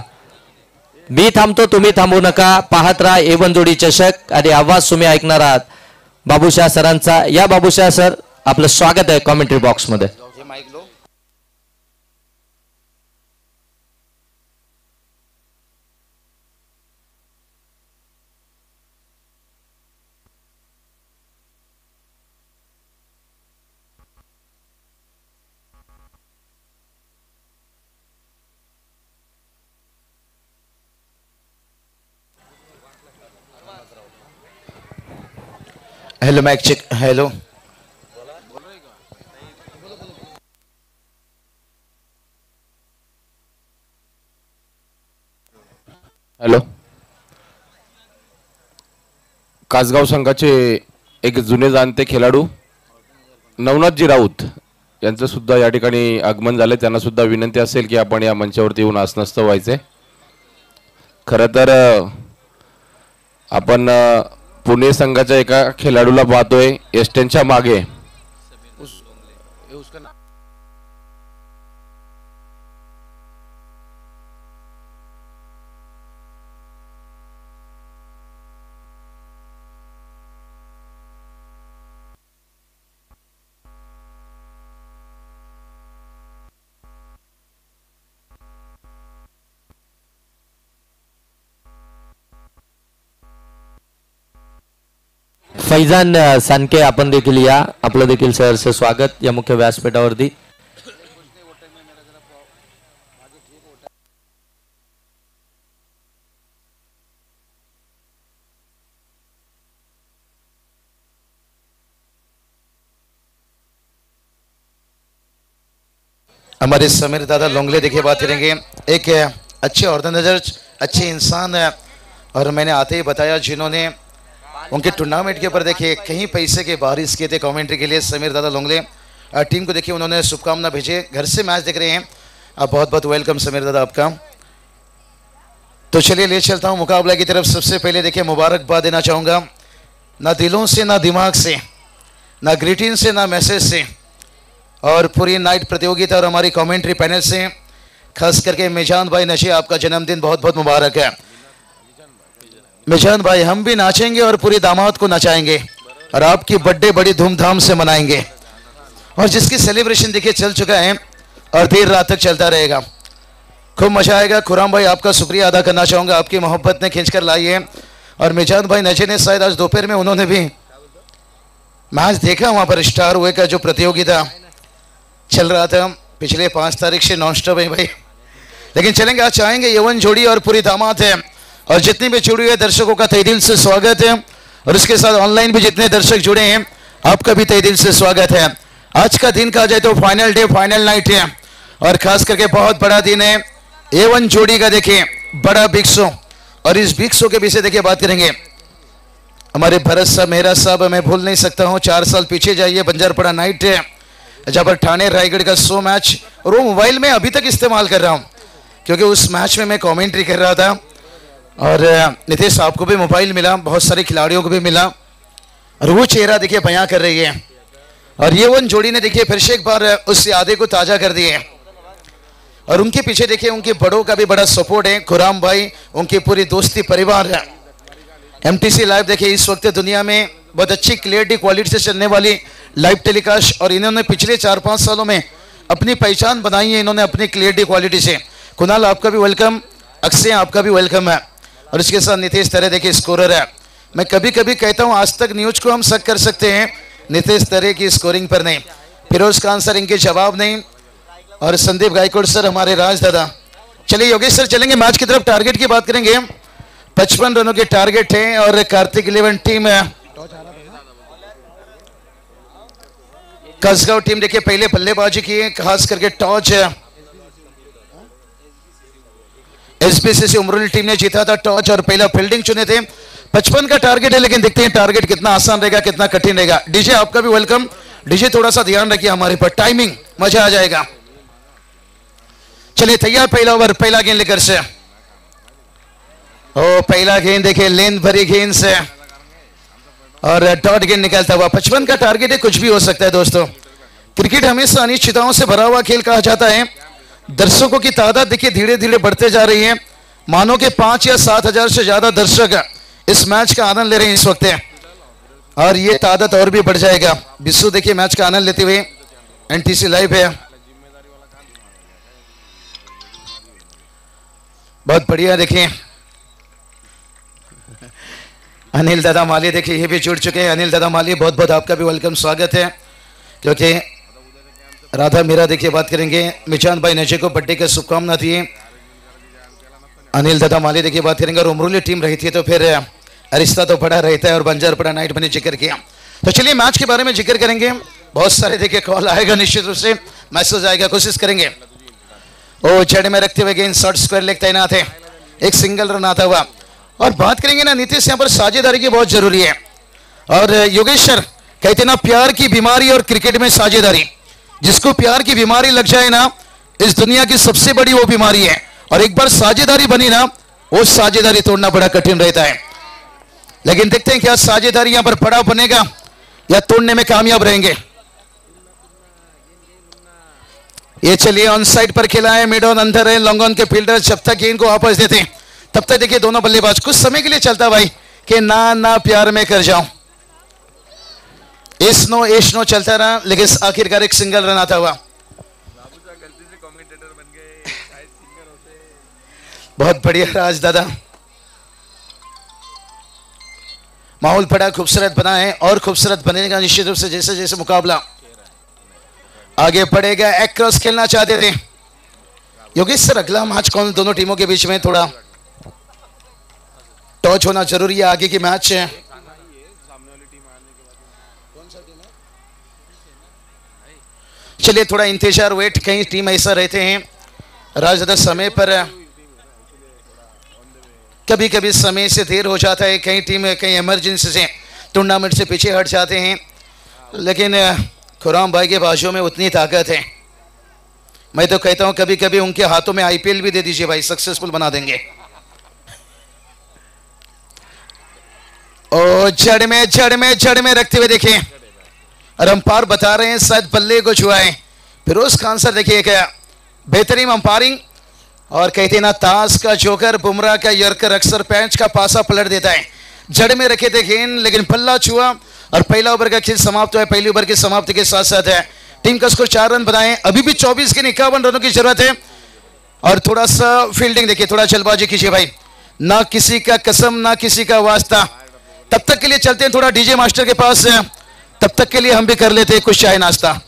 मी थांबतो, तुम्ही थांबू नका, पाहत राहा A1 जोडी चषक. आणि आवाज तुम्ही ऐकणार आहात बाबूशाह सरांचा. या बाबूशाह सर, आपलं स्वागत आहे कॉमेंट्री बॉक्स मध्ये. Hello mike check. Hello hello. Kasgaon संघाचे एक जुने जाणते खेळाडू नवनाथजी राऊत यांचं सुद्धा या ठिकाणी आगमन झाले. त्यांना सुद्धा विनंती असेल की आपण या मंचावरती येऊन आसनस्थ व्हायचे. खरं तर आपण पुणे संघाच्या एका खेळाडूला पाहतोय एस्टेनच्या मागे. फैजान सानके आपण देखील या, आपलं देखील सहर्ष स्वागत या मुख्य व्यासपीठावरती. हमारे समीर दादा लोंगले देखिए बात करेंगे. एक अच्छे ऑर्गेनाइजर, अच्छे इंसान है, और मैंने आते ही बताया जिन्होंने उनके टूर्नामेंट के ऊपर देखिए कहीं पैसे के बारिश किए थे कमेंट्री के लिए. समीर दादा लोंगले टीम को देखिए उन्होंने शुभकामना भेजे, घर से मैच देख रहे हैं. आप बहुत बहुत वेलकम समीर दादा आपका. तो चलिए ले चलता हूं मुकाबला की तरफ. सबसे पहले देखिए मुबारकबाद देना चाहूँगा, ना दिलों से ना दिमाग से, ना ग्रीटिंग से ना मैसेज से, और पूरी नाइट प्रतियोगिता और हमारी कमेंट्री पैनल से, खास करके मिजान भाई नशे, आपका जन्मदिन बहुत बहुत मुबारक है. मिजान भाई हम भी नाचेंगे और पूरी दामाद को नचाएंगे और आपकी बर्थडे बड़ी धूमधाम से मनाएंगे, और जिसकी सेलिब्रेशन देखिए चल चुका है और देर रात तक चलता रहेगा. खूब मजा आएगा. खुराम भाई आपका शुक्रिया अदा करना चाहूँगा, आपकी मोहब्बत ने खींच कर लाई है. और मिजान भाई नशे ने शायद आज दोपहर में उन्होंने भी मैच देखा, वहाँ पर स्टार हुए का जो प्रतियोगिता चल रहा था पिछले 5 तारीख से नॉन स्टॉप है भाई. लेकिन चलेंगे, आज चाहेंगे यवन जोड़ी और पूरी दामाद है, और जितने भी जुड़े हुए दर्शकों का तहे दिल से स्वागत है, और उसके साथ ऑनलाइन भी जितने दर्शक जुड़े हैं आपका भी तहे दिल से स्वागत है. आज का दिन कहा जाए तो फाइनल डे, फाइनल नाइट है, और खास करके बहुत बड़ा दिन है. A1 जोड़ी का देखिए बड़ा बिग शो, और इस बिग शो के विषय देखिए बात करेंगे. हमारे भरत साहब, मेहरा साहब, मैं भूल नहीं सकता हूँ, 4 साल पीछे जाइए, बंजारपड़ा नाइट है जहाँ पर ठाणे रायगढ़ का 100 मैच, और वो मोबाइल में अभी तक इस्तेमाल कर रहा हूँ क्योंकि उस मैच में मैं कमेंट्री कर रहा था. और नितेश आपको भी मोबाइल मिला, बहुत सारे खिलाड़ियों को भी मिला, और वो चेहरा देखिए बयां कर रही है. और ये वन जोड़ी ने देखिए फिर से एक बार उस यादें को ताज़ा कर दिए, और उनके पीछे देखिए उनके बड़ों का भी बड़ा सपोर्ट है. खुराम भाई, उनकी पूरी दोस्ती परिवार है. MTC लाइव देखिए इस वक्त दुनिया में बहुत अच्छी क्लियरिटी क्वालिटी से चलने वाली लाइव टेलीकास्ट, और इन्होंने पिछले 4-5 सालों में अपनी पहचान बनाई है इन्होंने अपनी क्लियरिटी क्वालिटी से. कुणाल आपका भी वेलकम, अक्षय आपका भी वेलकम है, और इसके साथ नितेश तरे देखिए स्कोरर है. मैं कभी कभी कहता हूं आज तक न्यूज को हम शक कर सकते हैं, नितेश तरे की स्कोरिंग पर नहीं. फिरोज खान सर इनके जवाब नहीं, और संदीप गायकवाड़ सर हमारे राज दादा. चलिए योगेश सर चलेंगे मैच की तरफ. टारगेट की बात करेंगे, 55 रनों के टारगेट है, और कार्तिक 11 टीम है. कसगांव टीम देखिए पहले बल्लेबाजी की है, खास करके टॉस है. SBCC उमरोली टीम ने जीता था टॉस और पहला फील्डिंग चुने थे. 55 का टारगेट है, लेकिन देखते हैं टारगेट कितना आसान रहेगा, कितना कठिन रहेगा. डीजे आपका भी वेलकम. डीजे थोड़ा सा ध्यान रखिए हमारे पर, टाइमिंग मजा आ जाएगा. चलिए तैयार, पहला ओवर, पहला गेंद लेकर से. ओ पहला गेंद देखिए लेंथ भरी गेंद से, और डॉट गेंद निकलता हुआ. 55 का टारगेट है, कुछ भी हो सकता है दोस्तों. क्रिकेट हमेशा अनिश्चितताओं से भरा हुआ खेल कहा जाता है. दर्शकों की तादाद देखिए धीरे धीरे बढ़ते जा रही है. मानो कि 5 या 7 हजार से ज्यादा दर्शक इस मैच का आनंद ले रहे हैं इस वक्त, और ये तादाद और भी बढ़ जाएगा. बिस्सू देखिए मैच का आनंद लेते हुए NTC लाइव है. बहुत बढ़िया. देखिए अनिल दादा माली देखिए ये भी जुड़ चुके हैं. अनिल दादा माली बहुत बहुत आपका भी वेलकम, स्वागत है. क्योंकि राधा मीरा देखिए बात करेंगे, मिजान भाई नशे को बर्थडे की शुभकामना दिए. अनिल दादा माली देखिए बात करेंगे, और उमरोली टीम रही थी तो फिर रिश्ता तो बड़ा रहता है, और बंजारपड़ा नाइट मैंने जिक्र किया. तो चलिए मैच के बारे में जिक्र करेंगे. बहुत सारे देखिए कॉल आएगा, निश्चित रूप से मैसेज आएगा, कोशिश करेंगे. ओ जड़ में रखते हुए गेंद शॉर्ट स्क्वायर लेग तैनात है, एक सिंगल रन आता हुआ. और बात करेंगे ना नीतीश, यहाँ पर साझेदारी की बहुत जरूरी है. और योगेश सर कहते ना प्यार की बीमारी और क्रिकेट में साझेदारी. जिसको प्यार की बीमारी लग जाए ना, इस दुनिया की सबसे बड़ी वो बीमारी है. और एक बार साझेदारी बनी ना, वो साझेदारी तोड़ना बड़ा कठिन रहता है. लेकिन देखते हैं क्या साझेदारी यहां पर पड़ाव बनेगा या तोड़ने में कामयाब रहेंगे। ये चलिए ऑन साइड पर खेला है, मिड ऑन अंदर है, लॉन्ग ऑन के फील्डर जब तक गेंद को वापस देते हैं तब तक देखिए दोनों बल्लेबाज कुछ समय के लिए चलता भाई कि ना ना प्यार में कर जाऊं, इस नो चलता रहा, लेकिन आखिरकार एक सिंगल रन आता हुआ। बहुत बढ़िया राज दादा, माहौल बड़ा खूबसूरत बना है और खूबसूरत बनेगा निश्चित रूप से जैसे जैसे मुकाबला आगे बढ़ेगा। एक क्रॉस खेलना चाहते थे योगेश सर, अगला मैच कौन दोनों टीमों के बीच में थोड़ा टच होना जरूरी है, आगे की मैच है। चलिए थोड़ा इंतजार वेट, कई टीम ऐसा रहते हैं राजदा समय पर कभी कभी समय से देर हो जाता है, कई टीम कई इमरजेंसी से टूर्नामेंट से पीछे हट जाते हैं, लेकिन खुराम भाई के बाजू में उतनी ताकत है। मैं तो कहता हूं कभी कभी उनके हाथों में आईपीएल भी दे दीजिए भाई, सक्सेसफुल बना देंगे। ओ जड़ में रखते हुए देखें और अंपायर बता रहे हैं शायद बल्ले को छुआए। फिरोज खान सर देखिए क्या बेहतरीन अंपायरिंग, और कहते ना ताश का जोकर बुमराह का यर्कर अक्सर पैंच का पासा पलट देता है। जड़ में रखे थे गेंद लेकिन बल्ला छुआ और पहला ओवर का खेल समाप्त हुआ है। पहली ओवर की समाप्ति के साथ साथ है टीम का स्कोर 4 रन बनाए, अभी भी 24 के 51 रनों की जरूरत है। और थोड़ा सा फील्डिंग देखिए, थोड़ा जल्दबाजी कीजिए भाई, ना किसी का कसम ना किसी का वास्ता। तब तक के लिए चलते हैं थोड़ा डीजे मास्टर के पास, तब तक के लिए हम भी कर लेते हैं कुछ चाय नाश्ता।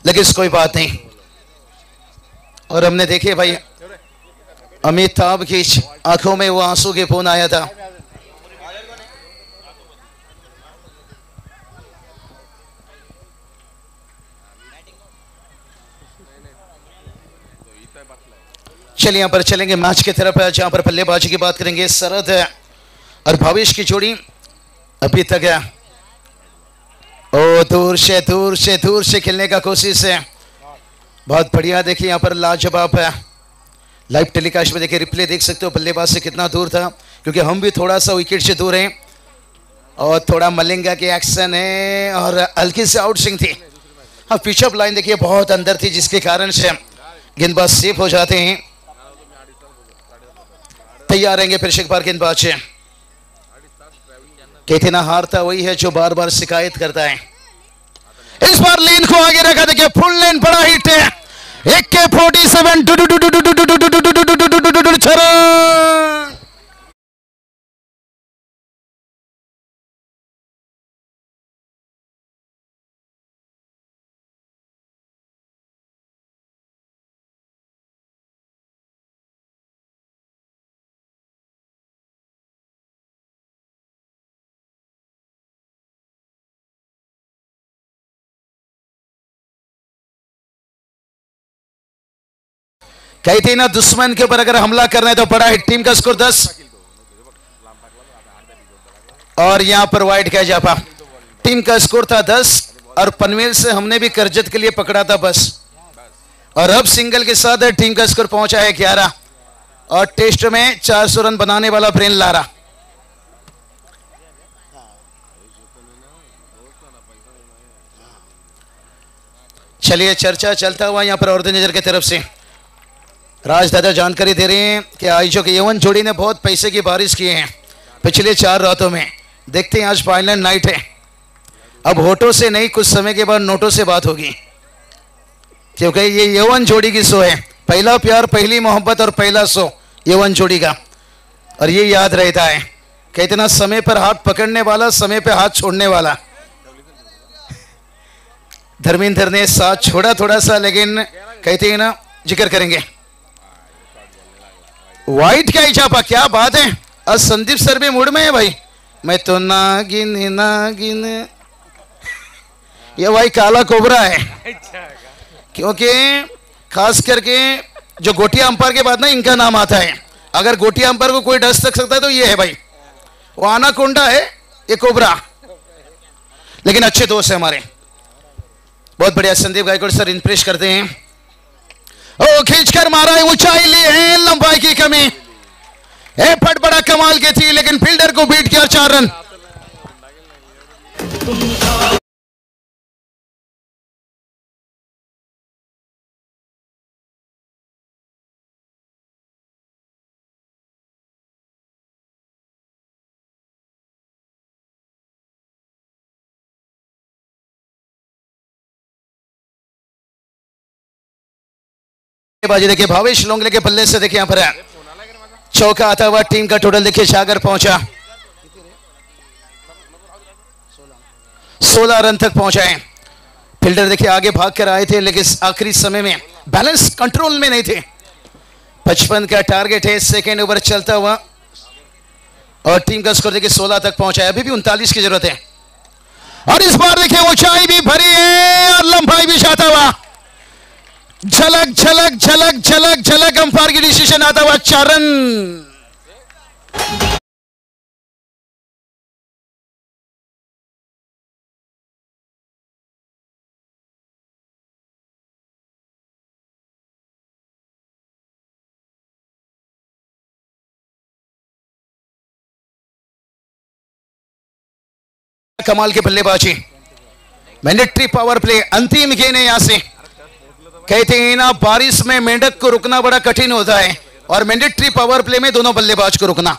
लेकिन कोई बात नहीं, और हमने देखे भाई अमिताभ की आंखों में वो आंसू के पून आया था। चलिए यहां पर चलेंगे मैच की तरफ, जहां पर बल्लेबाजी की बात करेंगे। शरद और भावेश की जोड़ी अभी तक है ओ दूर से खेलने का कोशिश है, बहुत बढ़िया। देखिए यहाँ पर लाजवाब है, लाइव टेलीकास्ट में देखिए रिप्ले देख सकते हो बल्लेबाज से कितना दूर था, क्योंकि हम भी थोड़ा सा विकेट से दूर हैं और थोड़ा मलिंगा के एक्शन है और हल्की से आउट स्विंग थी। हाँ पिचअप लाइन देखिए बहुत अंदर थी, जिसके कारण से गेंदबाज सेफ हो जाते हैं। तैयार रहेंगे फिर एक बार गेंदबाज। कहते ना हारता वही है जो बार बार शिकायत करता है। इस बार लेन को आगे रखा, देखिए फुल लेन, बड़ा हिट है। AK-47 कहते ना दुश्मन के ऊपर अगर हमला करना है तो बड़ा हिट। टीम का स्कोर 10 और यहां पर वाइड क्या जापा। टीम का स्कोर था 10 और पनवेल से हमने भी करजत के लिए पकड़ा था बस, और अब सिंगल के साथ टीम का स्कोर पहुंचा है 11 और टेस्ट में 400 रन बनाने वाला ब्रेन लारा। चलिए चर्चा चलता हुआ यहां पर ऑर्गेनाइजर की तरफ से राज दादा जानकारी दे रहे हैं कि आईजो के यवन जोड़ी ने बहुत पैसे की बारिश किए हैं पिछले 4 रातों में। देखते हैं आज फाइनल नाइट है, अब होठों से नहीं कुछ समय के बाद नोटों से बात होगी, क्योंकि ये यवन जोड़ी की शो है। पहला प्यार, पहली मोहब्बत और पहला शो यवन जोड़ी का, और ये याद रहता है कि इतना समय पर हाथ पकड़ने वाला, समय पर हाथ छोड़ने वाला। धर्मेंद्र ने साथ छोड़ा थोड़ा सा, लेकिन कहते हैं ना जिक्र करेंगे। वाइट क्या इजाफा, क्या बात है। आज संदीप सर भी मूड में है भाई, मैं तो नागिन नागिन, ये भाई काला कोबरा है, क्योंकि खास करके जो गोटिया अंपायर के बाद ना इनका नाम आता है। अगर गोटिया अंपायर को कोई डस तक सकता है तो ये है भाई, वो आनाकोंडा है, ये कोबरा। लेकिन अच्छे दोस्त है हमारे, बहुत बढ़िया। संदीप गायकवाड़ सर इंप्रेस करते हैं। ओ खींचकर मारा है, ऊंचाई ली है, लंबाई की कमी है, फट बड़ा कमाल की थी, लेकिन फील्डर को बीट किया 4 रन। बाजी देखिए भावेश लोंगले के बल्ले से, देखिए यहां पर चौका आता हुआ, टीम का टोटल देखिए जाकर पहुंचा 16 रन तक पहुंचाए। फील्डर देखिए आगे भाग कर आए थे, लेकिन आखिरी समय में बैलेंस कंट्रोल में नहीं थे। 55 का टारगेट है, सेकेंड ओवर चलता हुआ, और टीम का स्कोर देखिए 16 तक पहुंचा है। अभी भी 39 की जरूरत है, और इस बार देखिए ऊंचाई भी भरी है और लंबाई भी जाता हुआ, झलक झलक झलक झलक झलक अंपायर की डिसीजन आता हुआ 4 रन। कमाल की बल्लेबाजी, मैंडेटरी पावर प्ले, अंतिम गेंद है यहां से। कहते हैं ना, बारिश में मेंढक को रुकना बड़ा कठिन होता है, और मैंडेटरी पावर प्ले में दोनों बल्लेबाज को रुकना।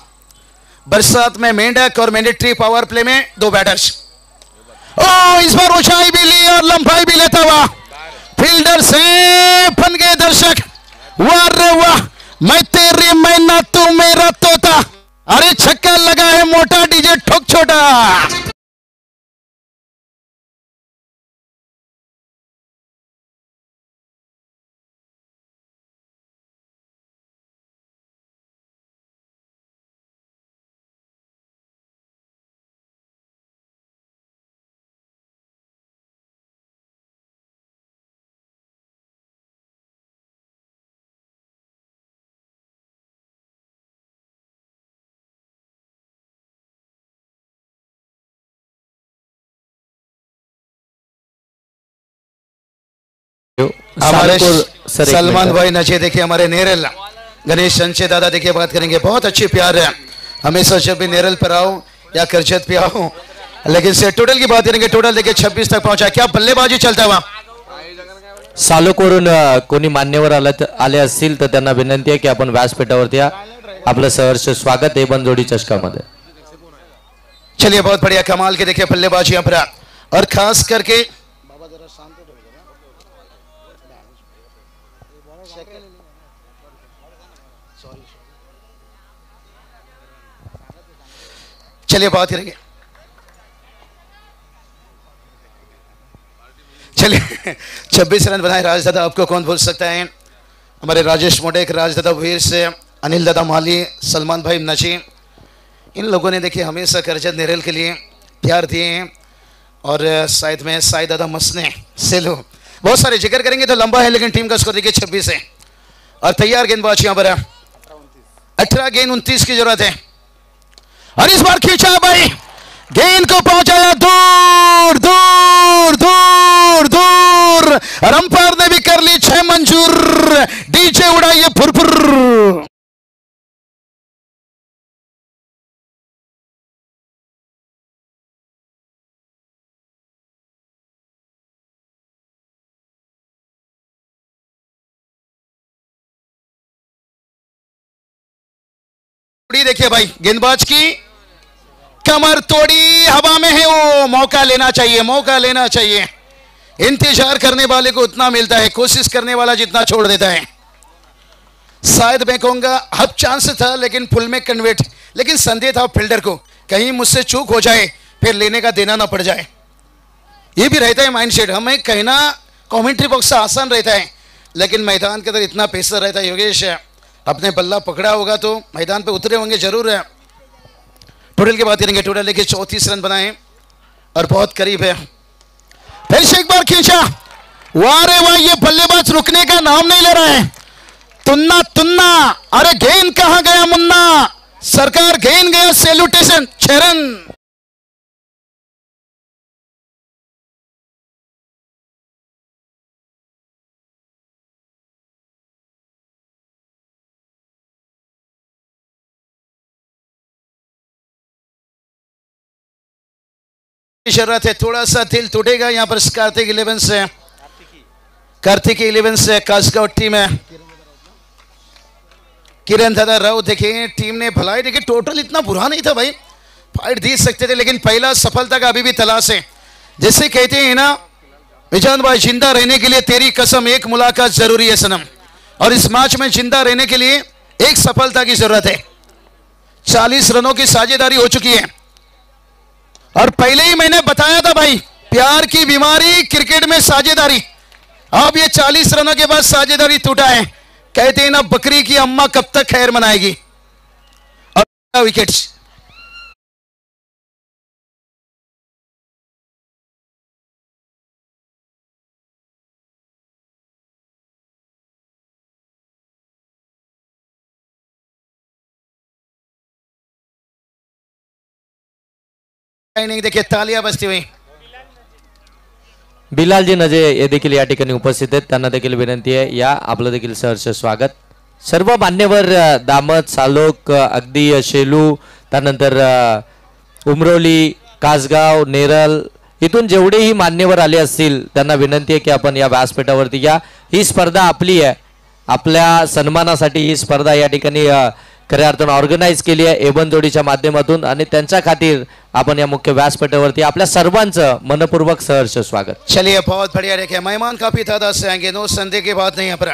बरसात में मेंढक और मैंडेटरी पावर प्ले में 2 बैटर्स। ओ इस बार ऊंचाई भी ली और लंबाई भी लेता हुआ, फील्डर से बन गए दर्शक। वाह रे वाह, मैं तेरी मैना तू मेरा तोता, अरे छक्का लगा है मोटा, डीजे ठोक छोटा। हमारे सलमान भाई नचे, देखिए हमारे नेरल गणेश संचय दादा, देखिए बात करेंगे। बहुत अच्छी प्यार है, हमेशा जब भी नेरल पर आओ या करजत पे आओ। लेकिन से टोटल की बात करेंगे, टोटल देखिए 26 तक पहुंचा। क्या बल्लेबाजी चलता हुआ। सालोकवरून कोणी मान्यवर आले असतील तर त्यांना विनंती आहे की आपण व्यासपीठावरती या। आपलं सहर्ष स्वागत आहे बनजोडी चषकामध्ये। चलिए बहुत बढ़िया, कमाल के देखिए बल्लेबाजी यहाँ पर, और खास करके चलिए बात करेंगे। चलिए 26 रन बनाए राजदादा, आपको कौन भूल सकता है। हमारे राजेश मोडेक, राजदादा वीर से, अनिल दादा माली, सलमान भाई नची, इन लोगों ने देखिए हमेशा करजत नेरल के लिए प्यार दिए हैं। और शायद में साई दादा मसने सेलो, बहुत सारे जिक्र करेंगे तो लंबा है, लेकिन टीम का स्कोर देखिए 26 है। और तैयार गेंदबाज यहाँ पर 18 गेंद 29 की जरूरत है। और इस बार खींचा भाई, गेंद को पहुंचाया दूर दूर दूर दूर, और अंपायर ने भी कर ली 6 मंजूर। डीजे उड़ाइए फुरफुर। देखिए भाई, गेंदबाज की कमर तोड़ी, हवा में है वो, मौका लेना चाहिए, मौका लेना चाहिए। इंतजार करने वाले को उतना मिलता है, कोशिश करने वाला जितना छोड़ देता है। शायद मैं कहूंगा हब चांस था, लेकिन फुल में कन्वर्ट। लेकिन संदेह था फील्डर को, कहीं मुझसे चूक हो जाए, फिर लेने का देना ना पड़ जाए। ये भी रहता है माइंडसेट। हमें कहना कमेंट्री बॉक्स से आसान रहता है, लेकिन मैदान के अंदर इतना प्रेशर रहता है। योगेश, अपने बल्ला पकड़ा होगा तो मैदान पे उतरे होंगे जरूर है। टोटल की बात करेंगे, टोटल देखिए 34 रन बनाए और बहुत करीब है। फिर से एक बार खींचा, वाह रे वाह, ये बल्लेबाज रुकने का नाम नहीं ले रहा है। तुन्ना तुन्ना, अरे गेंद कहां गया मुन्ना, सरकार गेंद गया, सैल्यूटेशन 6 रन। जरूरत है, थोड़ा सा दिल टूटेगा यहाँ पर कार्तिक 11 से, कार्तिक 11 से कासगांव टीम है। किरण दादा राउत देखिए, टीम ने भलाई देखिए, टोटल इतना बुरा नहीं था भाई, फाइट दे सकते थे, लेकिन पहला सफलता का अभी भी तलाश है। जैसे कहते हैं ना विजान भाई, जिंदा रहने के लिए तेरी कसम एक मुलाकात जरूरी है सनम, और इस मैच में जिंदा रहने के लिए एक सफलता की जरूरत है। 40 रनों की साझेदारी हो चुकी है, और पहले ही मैंने बताया था भाई, प्यार की बीमारी क्रिकेट में साझेदारी। अब ये 40 रनों के बाद साझेदारी टूटा है, कहते हैं ना बकरी की अम्मा कब तक खैर मनाएगी। और विकेट्स नहीं, देखिए तालियां बजती हुई। बिलालजी नजे हे देखील या ठिकाणी उपस्थित आहेत, त्यांना देखील विनंती आहे, या आपलं देखील सहर्ष स्वागत। सर्व मान्यवर दामत, सालोक, अगदी शेलू, त्यानंतर उमरोली, कासगाव, नेरल, इथून जेवढेही मान्यवर आले असतील त्यांना विनंती आहे की आपण या व्यासपीठावरती या। ही स्पर्धा आपली आहे, आपल्या सन्मानासाठी ही स्पर्धा या ठिकाणी खऱ्या अर्थानं ऑर्गनाइज केली आहे एबन जोडीच्या माध्यमातून, आणि त्यांच्या खातीर आपण या मुख्य व्यासपीठावरती आपल्या सर्वांचं मनपूर्वक सहर्ष स्वागत। चलिए बहुत बढ़िया, देखिए मेहमान काफी तादाद से आएंगे, नो संदेह की बात नहीं है। पर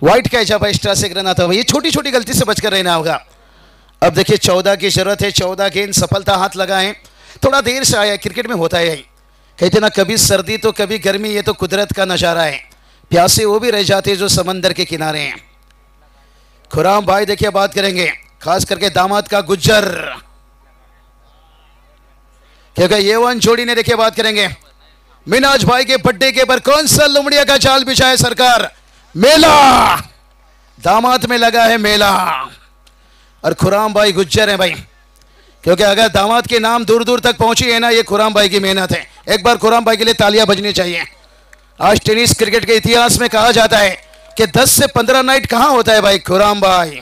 व्हाइट कैच, एक्स्ट्रा से रन आता हुआ, ये छोटी छोटी गलती से बचकर रहना होगा। अब देखिए 14 की जरूरत है, 14 गेंद सफलता हाथ लगा है, थोड़ा देर से आया, क्रिकेट में होता है, कहते ना कभी सर्दी तो कभी गर्मी, ये तो कुदरत का नजारा है। प्यासे वो भी रह जाते हैं जो समंदर के किनारे हैं। खुराम भाई देखिए बात करेंगे, खास करके दामाद का गुज्जर, क्योंकि ये वन जोड़ी ने देखिए बात करेंगे, मिनाज भाई के बर्थडे के पर कौन सा लुमड़िया का जाल बिछा है सरकार, मेला दामाद में लगा है मेला। और खुराम भाई गुज्जर है भाई, क्योंकि अगर दामाद के नाम दूर दूर तक पहुंची है ना, ये खुराम भाई की मेहनत है। एक बार खुराम भाई के लिए तालियां बजनी चाहिए। आज टेनिस क्रिकेट के इतिहास में कहा जाता है कि 10 से 15 नाइट कहां होता है भाई, खुराम भाई,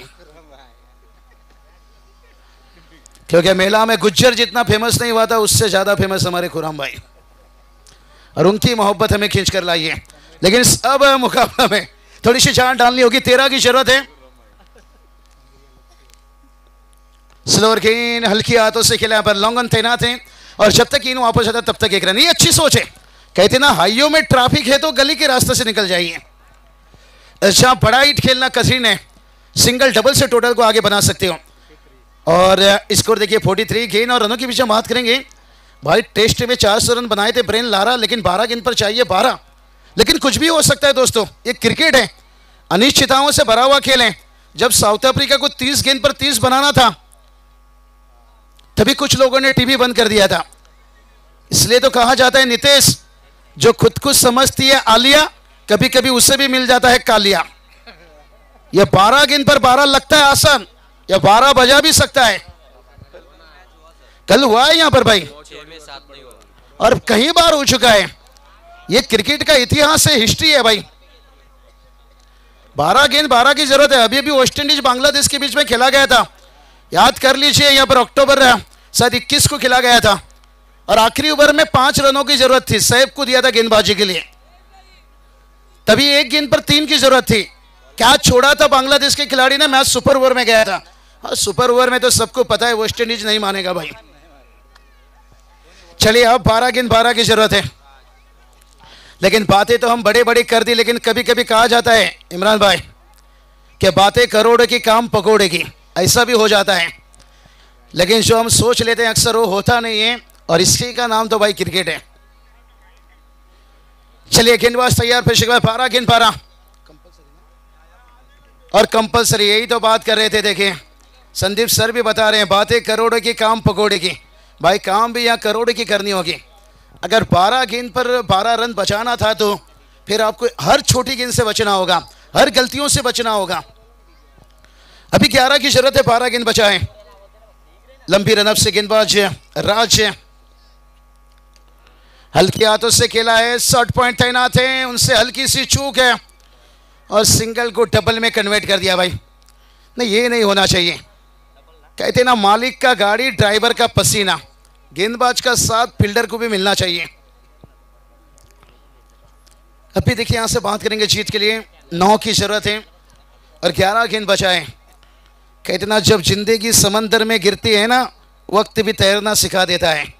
क्योंकि मेला में गुज्जर जितना फेमस नहीं हुआ था, उससे ज्यादा फेमस हमारे खुराम भाई, और उनकी मोहब्बत हमें खींच कर लाई है। लेकिन अब मुकाबला में थोड़ी सी जान डालनी होगी, 13 की जरूरत है। स्लोअर गेंद हल्की हाथों से खेला, पर लॉन्गन तैनात हैं, और जब तक इन वापस आता तब तक एक रन। ये अच्छी सोच है, कहते ना हाईवे में ट्रैफिक है तो गली के रास्ते से निकल जाइए। जहां बड़ा हिट खेलना कठिन है, सिंगल डबल से टोटल को आगे बना सकते हो। और स्कोर देखिए 43। गेंद और रनों की पीछे बात करेंगे भाई, टेस्ट में 400 रन बनाए थे ब्रेन लारा, लेकिन 12 गेंद पर चाहिए 12। लेकिन कुछ भी हो सकता है दोस्तों, ये क्रिकेट है, अनिश्चितताओं से भरा हुआ खेल है। जब साउथ अफ्रीका को 30 गेंद पर 30 बनाना था, तभी कुछ लोगों ने टीवी बंद कर दिया था। इसलिए तो कहा जाता है नितेश, जो खुद को समझती है आलिया, कभी कभी उसे भी मिल जाता है कालिया। यह 12 गेंद पर 12 लगता है आसान, या 12 बजा भी सकता है। कल हुआ है यहां पर भाई, और कई बार हो चुका है। यह क्रिकेट का इतिहास है, हिस्ट्री है भाई। 12 गेंद 12 की जरूरत है। अभी अभी वेस्ट इंडीज बांग्लादेश के बीच में खेला गया था, याद कर लीजिए, यहां पर अक्टूबर शायद 21 को खेला गया था, और आखिरी ओवर में 5 रनों की जरूरत थी। सैफ को दिया था गेंदबाजी के लिए, तभी 1 गेंद पर 3 की जरूरत थी। कैच छोड़ा था बांग्लादेश के खिलाड़ी ने, मैच सुपर ओवर में गया था। और सुपर ओवर में तो सबको पता है वेस्ट इंडीज नहीं मानेगा भाई। चलिए अब 12 गेंद 12 की जरूरत है, लेकिन बातें तो हम बड़े बड़े कर दी। लेकिन कभी कभी कहा जाता है इमरान भाई कि बातें करोड़ की काम पकोड़े की, ऐसा भी हो जाता है। लेकिन जो हम सोच लेते हैं अक्सर वो होता नहीं है, और इसी का नाम तो भाई क्रिकेट है। चलिए गेंदबाज तैयार, पेशेवर पारा गेंद पारा और कंपलसरी, यही तो बात कर रहे थे। देखिए संदीप सर भी बता रहे हैं, बातें करोड़ों की काम पकौड़े की। भाई काम भी यहाँ करोड़ों की करनी होगी। अगर 12 गेंद पर 12 रन बचाना था तो फिर आपको हर छोटी गेंद से बचना होगा, हर गलतियों से बचना होगा। अभी 11 की जरूरत है, 12 गेंद बचाएं। लंबी रनअप से गेंदबाज राज हल्की हाथों से खेला है, शॉर्ट पॉइंट तैनात है, उनसे हल्की सी चूक है और सिंगल को डबल में कन्वर्ट कर दिया। भाई नहीं, ये नहीं होना चाहिए। कहते ना मालिक का गाड़ी ड्राइवर का पसीना, गेंदबाज का साथ फील्डर को भी मिलना चाहिए। अभी देखिए यहां से बात करेंगे जीत के लिए 9 की जरूरत है और 11 गेंद बचाए। कहते ना जब जिंदगी समंदर में गिरती है ना, वक्त भी तैरना सिखा देता है।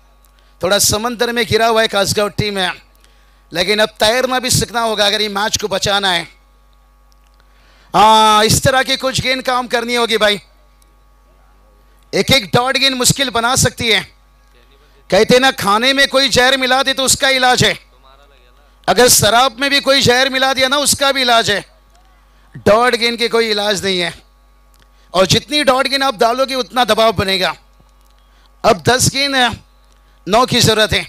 थोड़ा समंदर में गिरा हुआ है कासगांव टीम है, लेकिन अब तैरना भी सीखना होगा अगर ये मैच को बचाना है। इस तरह की कुछ गेंद काम करनी होगी भाई। एक एक डॉट गेंद मुश्किल बना सकती है। कहते ना खाने में कोई जहर मिला दे तो उसका इलाज है, अगर शराब में भी कोई जहर मिला दिया ना उसका भी इलाज है। डॉट गेंद के कोई इलाज नहीं है, और जितनी डॉट गेंद आप डालोगे उतना दबाव बनेगा। अब 10 गेंद है, 9 की जरूरत है।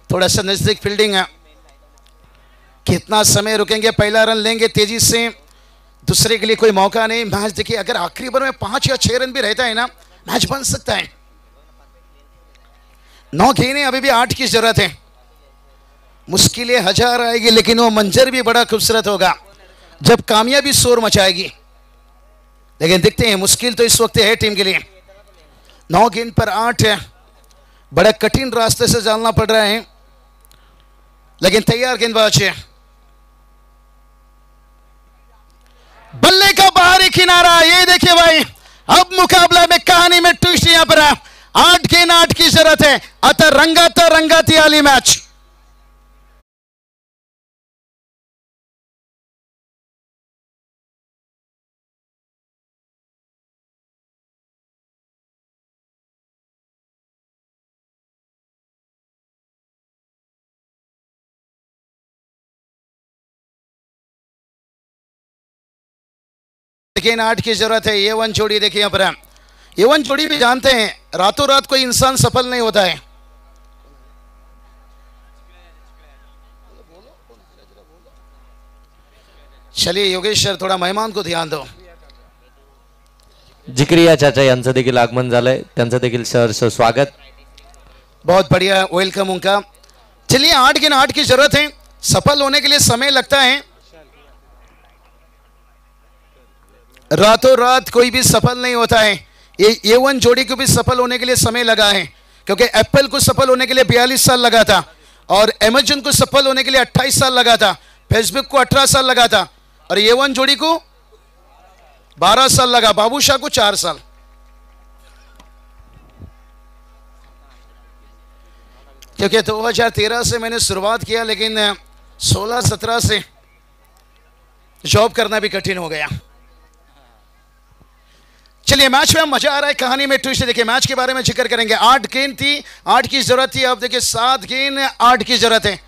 थोड़ा सा नजदीक फील्डिंग है, कितना समय रुकेंगे, पहला रन लेंगे तेजी से, दूसरे के लिए कोई मौका नहीं। मैच देखिए अगर आखिरी ओवर में 5 या 6 रन भी रहता है ना, मैच बन सकता है। 9 गेंदें, अभी भी 8 की जरूरत है। मुश्किलें 1000 आएगी, लेकिन वो मंजर भी बड़ा खूबसूरत होगा जब कामयाबी शोर मचाएगी। लेकिन देखते हैं, मुश्किल तो इस वक्त है टीम के लिए। 9 गेंद पर 8 है, बड़ा कठिन रास्ते से जाना पड़ रहा है, लेकिन तैयार गेंदबाज है। बल्ले का बाहरी किनारा, ये देखिए भाई, अब मुकाबला में कहानी में ट्विस्ट यहां पर 8 गेंद 8 की जरूरत है। अतः रंगाती आली मैच। गेंद 8 की जरूरत है। ये 1 जोड़ी देखिए यहां पर, ये 1 जोड़ी भी जानते हैं रातों रात कोई इंसान सफल नहीं होता है। चलिए योगेश सर, थोड़ा मेहमान को ध्यान दो। जिक्रिया चाचा यांचं देखील आगमन झालंय, त्यांचं देखील सहर्ष स्वागत। बहुत बढ़िया, वेलकम उनका। चलिए 8 गेंद 8 की जरूरत है। सफल होने के लिए समय लगता है, रातों रात कोई भी सफल नहीं होता है। ये 1 जोड़ी को भी सफल होने के लिए समय लगा है, क्योंकि एप्पल को सफल होने के लिए 42 साल लगा था, और अमेजन को सफल होने के लिए 28 साल लगा था, फेसबुक को 18 साल लगा था, और ये 1 जोड़ी को 12 साल लगा, बाबूशाह को 4 साल। क्योंकि 2013 से मैंने शुरुआत किया, लेकिन 16-17 से जॉब करना भी कठिन हो गया। चलिए मैच में मजा आ रहा है, कहानी में ट्विस्ट। देखिए मैच के बारे में जिक्र करेंगे। 8 गेंद थी, 8 की जरूरत थी। अब देखिए 7 गेंद 8 की जरूरत है,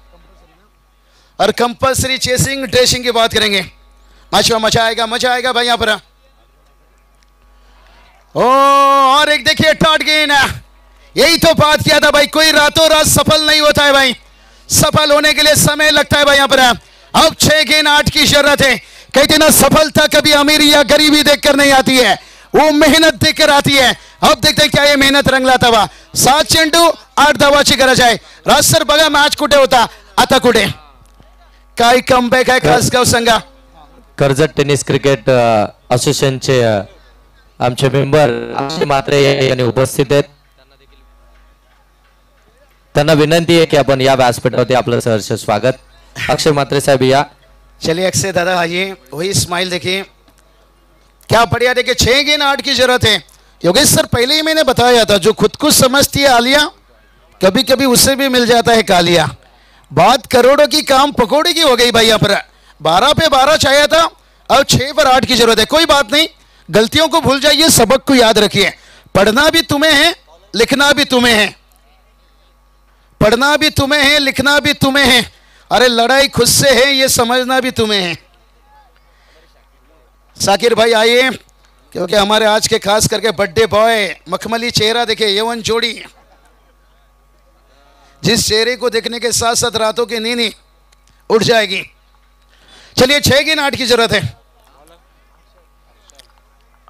और कंपलसरी चेसिंग ड्रेसिंग की बात करेंगे। मैच में मजा आएगा भाई यहां पर। और एक देखिए टॉट गेंद, यही तो बात किया था भाई, कोई रातों रात सफल नहीं होता है भाई, सफल होने के लिए समय लगता है भाई यहां पर। अब 6 गेंद 8 की जरूरत है। कहते ना सफलता कभी अमीरी या गरीबी देखकर नहीं आती है, वो मेहनत देखकर आती है। अब देखते हैं क्या ये मेहनत रंग लाता हुआ। 7 चेंडू 8 धावाची गरज आहे। राजसर बघा मॅच कुठे होता, आता कुठे। काय कमबॅक आहे कासगाव संघा। कर्जत टेनिस क्रिकेट असोसिएशनचे आमचे मेंबर अक्षय म्हात्रे यांनी उपस्थित आहेत। त्यांना विनंती आहे की आपण या व्यासपीठावरती आपलं सहर्ष स्वागत। अक्षय म्हात्रे साहेब या। चलिए अक्षय दादा आइए, वही स्माइल देखिए, क्या बढ़िया। देखिए 6 गेंद 8 की जरूरत है। योगेश सर पहले ही मैंने बताया था, जो खुद को समझती है आलिया, कभी कभी उसे भी मिल जाता है कालिया। बात करोड़ों की काम पकौड़े की हो गई भाई यहाँ पर। 12 पे 12 चाहिए था, अब 6 पर 8 की जरूरत है। कोई बात नहीं, गलतियों को भूल जाइए, सबक को याद रखिए। पढ़ना भी तुम्हें है, लिखना भी तुम्हें है। पढ़ना भी तुम्हें है, लिखना भी तुम्हें है। अरे लड़ाई खुद से है ये समझना भी तुम्हें है। साकिर भाई आइए, क्योंकि हमारे आज के खास करके बर्थडे बॉय मखमली चेहरा देखे, यवन जोड़ी, जिस चेहरे को देखने के साथ साथ रातों की नींद उठ जाएगी। चलिए 6 की 8 की जरूरत है।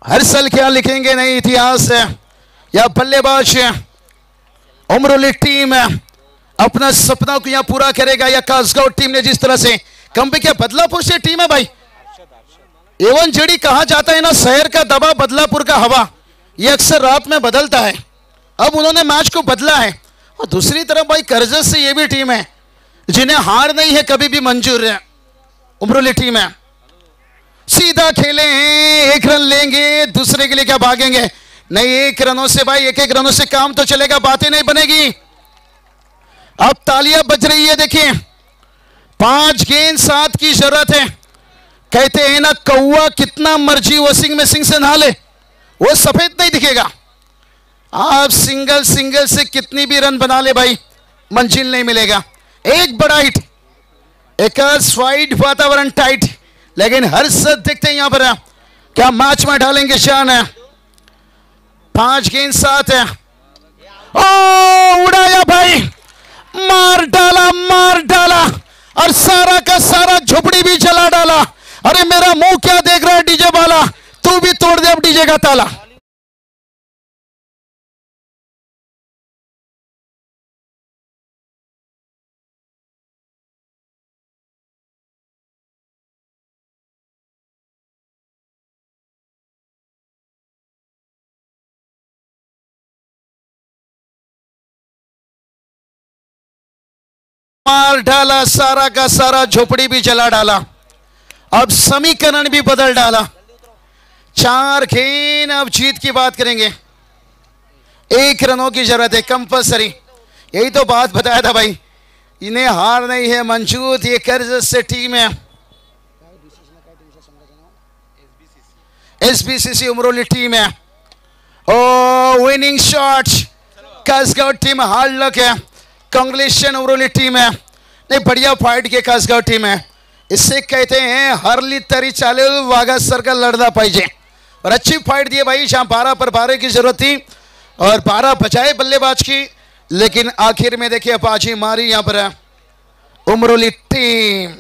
हर साल क्या लिखेंगे नई इतिहास है या बल्लेबाज उमरोली टीम अपना सपना को यहां पूरा करेगा या कासगांव टीम ने जिस तरह से कम पे क्या, बदलापुर से टीम है भाई। एवन जेडी कहा जाता है ना, शहर का दबाव बदलापुर का हवा, ये अक्सर रात में बदलता है। अब उन्होंने मैच को बदला है। और दूसरी तरफ भाई करजत से ये भी टीम है जिन्हें हार नहीं है कभी भी मंजूर है। उमरोली टीम है, सीधा खेले हैं, 1 रन लेंगे, दूसरे के लिए क्या भागेंगे, नहीं 1 रनों से भाई, 1-1 रनों से काम तो चलेगा, बातें नहीं बनेगी। अब तालियां बज रही है, देखिए 5 गेंद 7 की जरूरत है। कहते हैं ना कौवा कितना मर्जी वॉशिंग मशीन से नहा ले वो सफेद नहीं दिखेगा। आप सिंगल से कितनी भी रन बना ले भाई, मंजिल नहीं मिलेगा। एक बड़ा हिट, एक वाइड वातावरण टाइट, लेकिन हर सद देखते हैं यहां पर क्या मैच में डालेंगे शान है। 5 गेंद 7 है। ओ उड़ाया भाई, मार डाला और सारा का सारा झोपड़ी भी जला डाला। अरे मेरा मुंह क्या देख रहा है डीजे वाला, तू भी तोड़ दे अब डीजे का ताला। मार डाला, सारा का सारा झोपड़ी भी जला डाला, अब समीकरण भी बदल डाला। 4 गेंद, अब जीत की बात करेंगे। 1 रनों की जरूरत है कंपल्सरी, यही तो बात बताया था भाई, इन्हें हार नहीं है मंजूर। ये करजत से टीम है, SBCC उमरोली टीम है। Oh winning shot, Kasgaon team hard luck है। कांग्रेचुलेशन उमरोली टीम है, नहीं बढ़िया फाइट के कासगांव टीम है। इससे कहते हैं हरली तरी चाले वागा सर्कल लड़ना पाइजे, और अच्छी फाइट दी भाई, जहां 12 पर 12 की जरूरत थी और 12 बचाए बल्लेबाज की, लेकिन आखिर में देखिए बाजी मारी यहां पर उमरोली टीम।